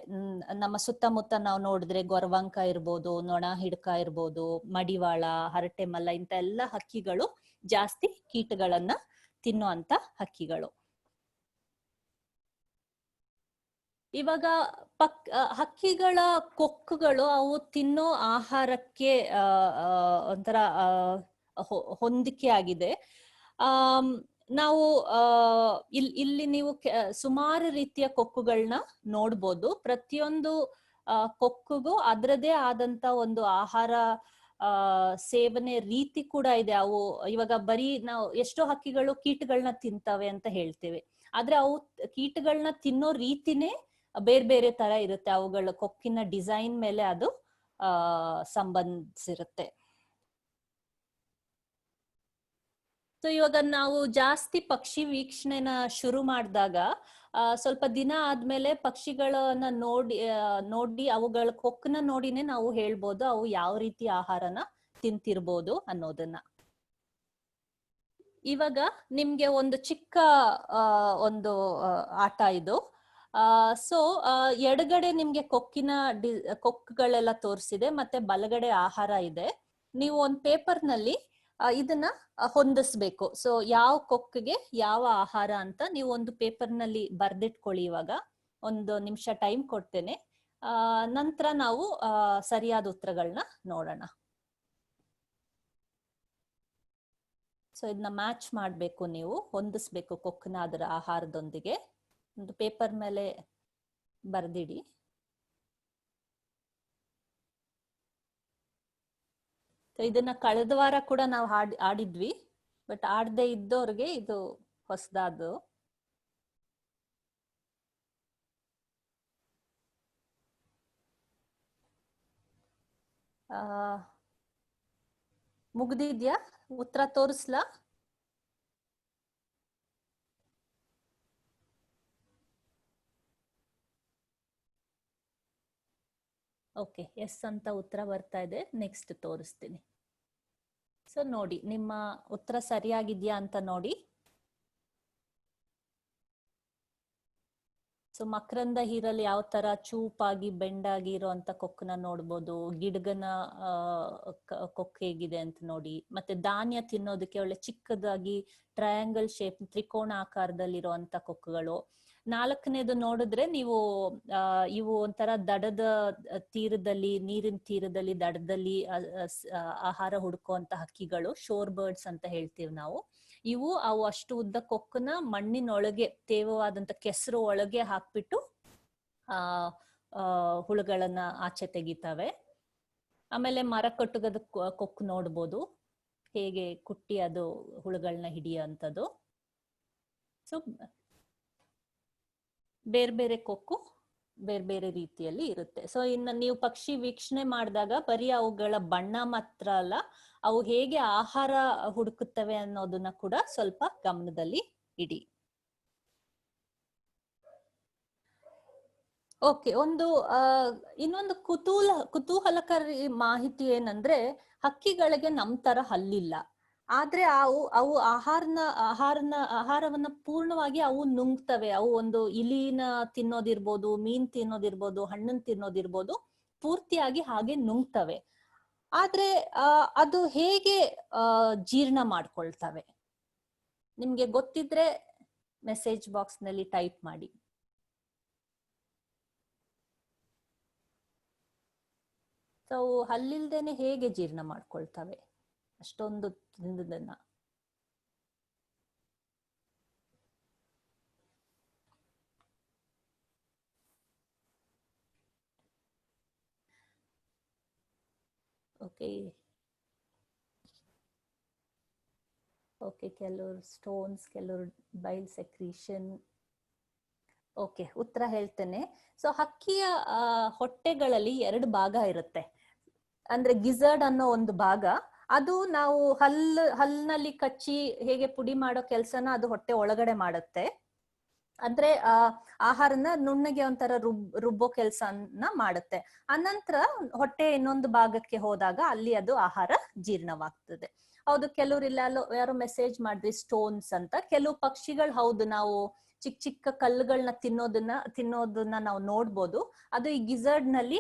ನಮ್ಮ ಸುತ್ತಮುತ್ತ ನಾವು ನೋಡಿದ್ರೆ ಗೊರವಂಕ ಇರ್ಬೋದು, ನೊಣ ಹಿಡ್ಕ ಇರ್ಬೋದು, ಮಡಿವಾಳ, ಹರಟೆ ಮಲ್ಲ ಇಂತ ಎಲ್ಲ ಹಕ್ಕಿಗಳು ಜಾಸ್ತಿ ಕೀಟಗಳನ್ನ ತಿನ್ನುವಂತ ಹಕ್ಕಿಗಳು. ಇವಾಗ ಹಕ್ಕಿಗಳ ಕೊಕ್ಕುಗಳು ಅವು ತಿನ್ನೋ ಆಹಾರಕ್ಕೆ ಒಂಥರ ಹೊಂದಿಕೆ ಆಗಿದೆ. ನಾವು ಇಲ್ಲಿ ನೀವು ಸುಮಾರು ರೀತಿಯ ಕೊಕ್ಕುಗಳನ್ನ ನೋಡ್ಬೋದು. ಪ್ರತಿಯೊಂದು ಕೊಕ್ಕುಗೂ ಅದರದೇ ಆದಂತ ಒಂದು ಆಹಾರ ಸೇವನೆ ರೀತಿ ಕೂಡ ಇದೆ. ಅವು ಇವಾಗ ಬರೀ ನಾವು ಎಷ್ಟೋ ಹಕ್ಕಿಗಳು ಕೀಟಗಳನ್ನ ತಿಂತವೆ ಅಂತ ಹೇಳ್ತೇವೆ, ಆದ್ರೆ ಅವು ಕೀಟಗಳನ್ನ ತಿನ್ನೋ ರೀತಿನೇ ಬೇರೆ ಬೇರೆ ತರ ಇರುತ್ತೆ. ಅವುಗಳ ಕೊಕ್ಕಿನ ಡಿಸೈನ್ ಮೇಲೆ ಅದು ಸಂಬಂಧಿಸಿರುತ್ತೆ. ಸೊ ಇವಾಗ ನಾವು ಜಾಸ್ತಿ ಪಕ್ಷಿ ವೀಕ್ಷಣೆನ ಶುರು ಮಾಡಿದಾಗ ಸ್ವಲ್ಪ ದಿನ ಆದ್ಮೇಲೆ ಪಕ್ಷಿಗಳನ್ನ ನೋಡಿ ಅವುಗಳ ಕೊಕ್ಕನ್ನ ನೋಡಿನೇ ನಾವು ಹೇಳ್ಬೋದು ಅವು ಯಾವ ರೀತಿ ಆಹಾರನ ತಿಂತಿರ್ಬೋದು ಅನ್ನೋದನ್ನ. ಇವಾಗ ನಿಮ್ಗೆ ಒಂದು ಚಿಕ್ಕ ಒಂದು ಆಟ ಇದು. ಸೊ ಎಡಗಡೆ ನಿಮ್ಗೆ ಕೊಕ್ಕುಗಳೆಲ್ಲ ತೋರಿಸಿದೆ, ಮತ್ತೆ ಬಲಗಡೆ ಆಹಾರ ಇದೆ. ನೀವು ಒಂದು ಪೇಪರ್ ನಲ್ಲಿ ಇದನ್ನ ಹೊಂದಿಸ್ಬೇಕು. ಸೊ ಯಾವ ಕೊಕ್ಕಿಗೆ ಯಾವ ಆಹಾರ ಅಂತ ನೀವು ಒಂದು ಪೇಪರ್ ನಲ್ಲಿ ಬರ್ದಿಟ್ಕೊಳ್ಳಿ. ಇವಾಗ 1 ನಿಮಿಷ ಟೈಮ್ ಕೊಡ್ತೇನೆ, ನಂತರ ನಾವು ಸರಿಯಾದ ಉತ್ತರಗಳನ್ನ ನೋಡೋಣ. ಸೊ ಇದನ್ನ ಮ್ಯಾಚ್ ಮಾಡ್ಬೇಕು, ನೀವು ಹೊಂದಿಸ್ಬೇಕು ಕೊಕ್ಕನ ಅದರ ಆಹಾರದೊಂದಿಗೆ. ಒಂದು ಪೇಪರ್ ಮೇಲೆ ಬರ್ದಿಡಿ. ಇದನ್ನ ಕಳೆದ ವಾರ ಕೂಡ ನಾವು ಆಡಿದ್ವಿ, ಬಟ್ ಆಡದೆ ಇದ್ದವ್ರಿಗೆ ಇದು ಹೊಸದಾದ್ದು. ಮುಗ್ದಿದ್ಯಾ? ಉತ್ತರ ತೋರಿಸ್ಲಾ? ಓಕೆ, ಎಸ್ ಅಂತ ಉತ್ತರ ಬರ್ತಾ ಇದೆ. ನೆಕ್ಸ್ಟ್ ತೋರಿಸ್ತೀನಿ. ಸೊ ನೋಡಿ, ನಿಮ್ಮ ಉತ್ತರ ಸರಿಯಾಗಿದ್ಯಾ ಅಂತ ನೋಡಿ. ಸೊ ಮಕರಂದ ಹೀರಲ್ಲಿ ಯಾವ ತರ ಚೂಪಾಗಿ ಬೆಂಡಾಗಿ ಇರೋಂತ ಕೊಕ್ಕನ್ನ ನೋಡ್ಬೋದು. ಗಿಡಗನ ಕೊಕ್ಕು ಹೇಗಿದೆ ಅಂತ ನೋಡಿ. ಮತ್ತೆ ಧಾನ್ಯ ತಿನ್ನೋದಕ್ಕೆ ಒಳ್ಳೆ ಚಿಕ್ಕದಾಗಿ ಟ್ರಯಾಂಗಲ್ ಶೇಪ್, ತ್ರಿಕೋಣ ಆಕಾರದಲ್ಲಿರುವಂತ ಕೊಕ್ಕುಗಳು. 4ನೇದು ನೋಡಿದ್ರೆ ನೀವು ಇವು ಒಂಥರ ದಡದ ತೀರದಲ್ಲಿ, ನೀರಿನ ತೀರದಲ್ಲಿ, ದಡದಲ್ಲಿ ಆಹಾರ ಹುಡುಕುವಂತ ಹಕ್ಕಿಗಳು, ಶೋರ್ ಬರ್ಡ್ಸ್ ಅಂತ ಹೇಳ್ತೀವಿ ನಾವು. ಅವು ಅಷ್ಟು ಉದ್ದ ಕೊಕ್ಕನ್ನ ಮಣ್ಣಿನೊಳಗೆ, ತೇವವಾದಂತ ಕೆಸರು ಒಳಗೆ ಹಾಕ್ಬಿಟ್ಟು ಹುಳುಗಳನ್ನ ಆಚೆ ತೆಗಿತವೆ. ಆಮೇಲೆ ಮರ ಕಟ್ಟುಗದ ಕೊಕ್ಕು ನೋಡ್ಬೋದು, ಹೇಗೆ ಕುಟ್ಟಿ ಅದು ಹುಳುಗಳನ್ನ ಹಿಡಿಯುವಂಥದ್ದು. ಸೊ ಬೇರೆ ಬೇರೆ ಕೊಕ್ಕು ಬೇರೆ ಬೇರೆ ರೀತಿಯಲ್ಲಿ ಇರುತ್ತೆ. ಸೊ ಇನ್ನು ನೀವು ಪಕ್ಷಿ ವೀಕ್ಷಣೆ ಮಾಡಿದಾಗ ಬರೀ ಅವುಗಳ ಬಣ್ಣ ಮಾತ್ರ ಅಲ್ಲ, ಅವು ಹೇಗೆ ಆಹಾರ ಹುಡುಕುತ್ತವೆ ಅನ್ನೋದನ್ನ ಕೂಡ ಸ್ವಲ್ಪ ಗಮನದಲ್ಲಿ ಇಡಿ. ಓಕೆ, ಒಂದು ಇನ್ನೊಂದು ಕುತೂಹಲಕಾರಿ ಮಾಹಿತಿ ಏನಂದ್ರೆ, ಹಕ್ಕಿಗಳಿಗೆ ನಮ್ ತರ ಹಲ್ಲಿಲ್ಲ. ಆದ್ರೆ ಅವು ಆಹಾರವನ್ನ ಪೂರ್ಣವಾಗಿ ಅವು ನುಂಗ್ತವೆ. ಅವು ಒಂದು ಇಲಿನ ತಿನ್ನೋದಿರ್ಬೋದು, ಮೀನ್ ತಿನ್ನೋದಿರ್ಬೋದು, ಹಣ್ಣನ್ ತಿನ್ನೋದಿರ್ಬೋದು, ಪೂರ್ತಿಯಾಗಿ ಹಾಗೆ ನುಂಗ್ತವೆ. ಆದ್ರೆ ಅದು ಹೇಗೆ ಜೀರ್ಣ ಮಾಡ್ಕೊಳ್ತವೆ? ನಿಮ್ಗೆ ಗೊತ್ತಿದ್ರೆ ಮೆಸೇಜ್ ಬಾಕ್ಸ್ ನಲ್ಲಿ ಟೈಪ್ ಮಾಡಿ. ಸೊ ಹಲ್ಲಿಲ್ದೇನೆ ಹೇಗೆ ಜೀರ್ಣ ಮಾಡ್ಕೊಳ್ತವೆ ಅಷ್ಟೊಂದು ತಿಂದದನ್ನ? ಓಕೆ ಓಕೆ, ಕೆಲವರು ಸ್ಟೋನ್ಸ್, ಕೆಲವರು ಬೈಲ್ ಸೆಕ್ರೀಷನ್. ಓಕೆ, ಉತ್ತರ ಹೇಳ್ತೇನೆ. ಸೊ ಹಕ್ಕಿಯ ಹೊಟ್ಟೆಗಳಲ್ಲಿ 2 ಭಾಗ ಇರುತ್ತೆ. ಅಂದ್ರೆ ಗಿಜರ್ಡ್ ಅನ್ನೋ ಒಂದು ಭಾಗ, ಅದು ನಾವು ಹಲ್ನಲ್ಲಿ ಕಚ್ಚಿ ಹೇಗೆ ಪುಡಿ ಮಾಡೋ ಕೆಲ್ಸನ ಅದು ಹೊಟ್ಟೆ ಒಳಗಡೆ ಮಾಡುತ್ತೆ. ಅಂದ್ರೆ ಆಹಾರನ ನುಣ್ಣಗೆ ಒಂಥರ ರುಬ್ಬೋ ಕೆಲ್ಸನ ಮಾಡುತ್ತೆ. ಅನಂತರ ಹೊಟ್ಟೆ ಇನ್ನೊಂದು ಭಾಗಕ್ಕೆ ಹೋದಾಗ ಅಲ್ಲಿ ಅದು ಆಹಾರ ಜೀರ್ಣವಾಗ್ತದೆ. ಹೌದು, ಕೆಲವ್ರು ಇಲ್ಲ ಯಾರೋ ಮೆಸೇಜ್ ಮಾಡಿದ್ರಿ ಸ್ಟೋನ್ಸ್ ಅಂತ. ಕೆಲವು ಪಕ್ಷಿಗಳು, ಹೌದು, ನಾವು ಚಿಕ್ಕ ಚಿಕ್ಕ ಕಲ್ಲುಗಳನ್ನ ತಿನ್ನೋದನ್ನ ನಾವು ನೋಡ್ಬೋದು. ಅದು ಈ ಗಿಜರ್ಡ್ ನಲ್ಲಿ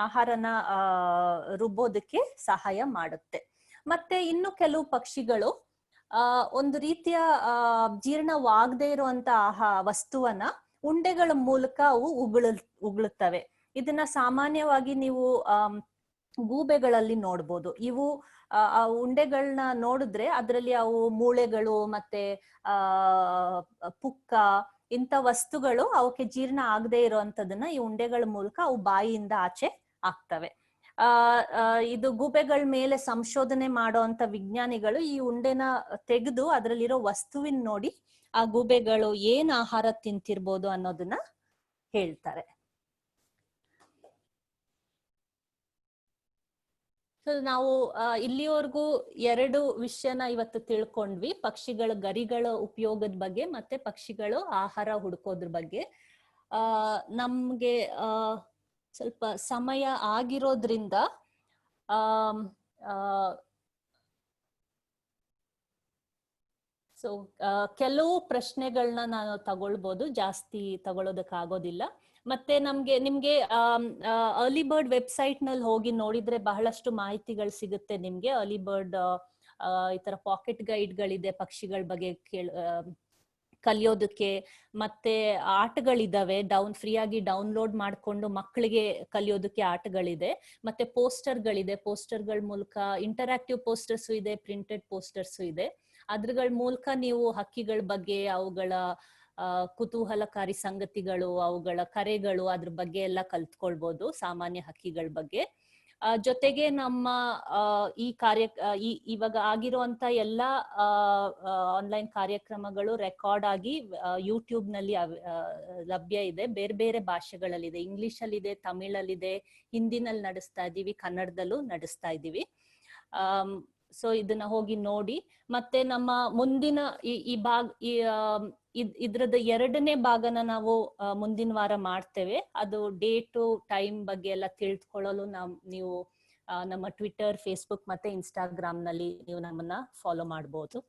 ಆಹಾರನ ರುಬ್ಬೋದಕ್ಕೆ ಸಹಾಯ ಮಾಡುತ್ತೆ. ಮತ್ತೆ ಇನ್ನು ಕೆಲವು ಪಕ್ಷಿಗಳು ಒಂದು ರೀತಿಯ ಜೀರ್ಣವಾಗದೇ ಇರುವಂತ ವಸ್ತುವನ್ನ ಉಂಡೆಗಳ ಮೂಲಕ ಅವು ಉಗುಳುತ್ತವೆ. ಇದನ್ನ ಸಾಮಾನ್ಯವಾಗಿ ನೀವು ಗೂಬೆಗಳಲ್ಲಿ ನೋಡ್ಬೋದು. ಇವು ಆ ಉಂಡೆಗಳನ್ನ ನೋಡಿದ್ರೆ ಅದರಲ್ಲಿ ಅವು ಮೂಳೆಗಳು ಮತ್ತೆ ಪುಕ್ಕ ಇಂಥ ವಸ್ತುಗಳು ಅವಕ್ಕೆ ಜೀರ್ಣ ಆಗದೆ ಇರುವಂತದನ್ನ ಈ ಉಂಡೆಗಳ ಮೂಲಕ ಅವು ಬಾಯಿಯಿಂದ ಆಚೆ ಆಗ್ತವೆ. ಇದು ಗೂಬೆಗಳ ಮೇಲೆ ಸಂಶೋಧನೆ ಮಾಡುವಂತ ವಿಜ್ಞಾನಿಗಳು ಈ ಉಂಡೆನ ತೆಗೆದು ಅದರಲ್ಲಿರೋ ವಸ್ತುವಿನ ನೋಡಿ ಆ ಗೂಬೆಗಳು ಏನ್ ಆಹಾರ ತಿಂತಿರ್ಬೋದು ಅನ್ನೋದನ್ನ ಹೇಳ್ತಾರೆ. ಸೊ ನಾವು ಇಲ್ಲಿವರೆಗೂ 2 ವಿಷಯನ ಇವತ್ತು ತಿಳ್ಕೊಂಡ್ವಿ. ಪಕ್ಷಿಗಳ ಗರಿಗಳ ಉಪಯೋಗದ ಬಗ್ಗೆ ಮತ್ತೆ ಪಕ್ಷಿಗಳು ಆಹಾರ ಹುಡುಕೋದ್ರ ಬಗ್ಗೆ. ನಮ್ಗೆ ಸ್ವಲ್ಪ ಸಮಯ ಆಗಿರೋದ್ರಿಂದ ಸೊ ಕೆಲವು ಪ್ರಶ್ನೆಗಳನ್ನ ನಾನು ತಗೊಳ್ಬೋದು, ಜಾಸ್ತಿ ತಗೊಳ್ಳೋದಕ್ಕಾಗೋದಿಲ್ಲ. ಮತ್ತೆ ನಿಮ್ಗೆ ಅರ್ಲಿ ಬರ್ಡ್ ವೆಬ್ಸೈಟ್ ನಲ್ಲಿ ಹೋಗಿ ನೋಡಿದ್ರೆ ಬಹಳಷ್ಟು ಮಾಹಿತಿಗಳು ಸಿಗುತ್ತೆ ನಿಮ್ಗೆ. ಅರ್ಲಿ ಬರ್ಡ್ ಈ ತರ ಪಾಕೆಟ್ ಗೈಡ್ಗಳಿದೆ ಪಕ್ಷಿಗಳ ಬಗ್ಗೆ ಕಲಿಯೋದಕ್ಕೆ. ಮತ್ತೆ ಆಟಗಳಿದಾವೆ, ಫ್ರೀ ಆಗಿ ಡೌನ್ಲೋಡ್ ಮಾಡ್ಕೊಂಡು ಮಕ್ಕಳಿಗೆ ಕಲಿಯೋದಕ್ಕೆ ಆಟಗಳಿದೆ. ಮತ್ತೆ ಪೋಸ್ಟರ್ಗಳಿದೆ, ಪೋಸ್ಟರ್ಗಳ ಮೂಲಕ ಇಂಟರಾಕ್ಟಿವ್ ಪೋಸ್ಟರ್ಸ್ ಇದೆ, ಪ್ರಿಂಟೆಡ್ ಪೋಸ್ಟರ್ಸ್ ಇದೆ. ಅದ್ರಗಳ ಮೂಲಕ ನೀವು ಹಕ್ಕಿಗಳ ಬಗ್ಗೆ, ಅವುಗಳ ಕುತೂಹಲಕಾರಿ ಸಂಗತಿಗಳು, ಅವುಗಳ ಕರೆಗಳು, ಅದ್ರ ಬಗ್ಗೆ ಎಲ್ಲ ಕಲ್ತ್ಕೊಳ್ಬಹುದು, ಸಾಮಾನ್ಯ ಹಕ್ಕಿಗಳ ಬಗ್ಗೆ. ಜೊತೆಗೆ ನಮ್ಮ ಇವಾಗ ಆಗಿರುವಂತ ಎಲ್ಲಾ ಆನ್ಲೈನ್ ಕಾರ್ಯಕ್ರಮಗಳು ರೆಕಾರ್ಡ್ ಆಗಿ ಯೂಟ್ಯೂಬ್ ನಲ್ಲಿ ಲಭ್ಯ ಇದೆ. ಬೇರೆ ಬೇರೆ ಭಾಷೆಗಳಲ್ಲಿದೆ, ಇಂಗ್ಲಿಷ್ ಅಲ್ಲಿದೆ, ತಮಿಳಲ್ಲಿದೆ, ಹಿಂದಿನಲ್ಲಿ ನಡೆಸ್ತಾ ಇದ್ದೀವಿ, ಕನ್ನಡದಲ್ಲೂ ನಡೆಸ್ತಾ ಇದ್ದೀವಿ. ಸೊ ಇದನ್ನ ಹೋಗಿ ನೋಡಿ. ಮತ್ತೆ ನಮ್ಮ ಮುಂದಿನ ಇದ್ರದ್ದು 2ನೇ ಭಾಗನ ನಾವು ಮುಂದಿನ ವಾರ ಮಾಡ್ತೇವೆ. ಅದು ಡೇಟು ಟೈಮ್ ಬಗ್ಗೆ ಎಲ್ಲ ತಿಳ್ಕೊಳ್ಳಲು ನೀವು ನಮ್ಮ ಟ್ವಿಟರ್, ಫೇಸ್ಬುಕ್ ಮತ್ತೆ ಇನ್ಸ್ಟಾಗ್ರಾಮ್ ನಲ್ಲಿ ನೀವು ನಮ್ಮನ್ನ ಫಾಲೋ ಮಾಡಬಹುದು.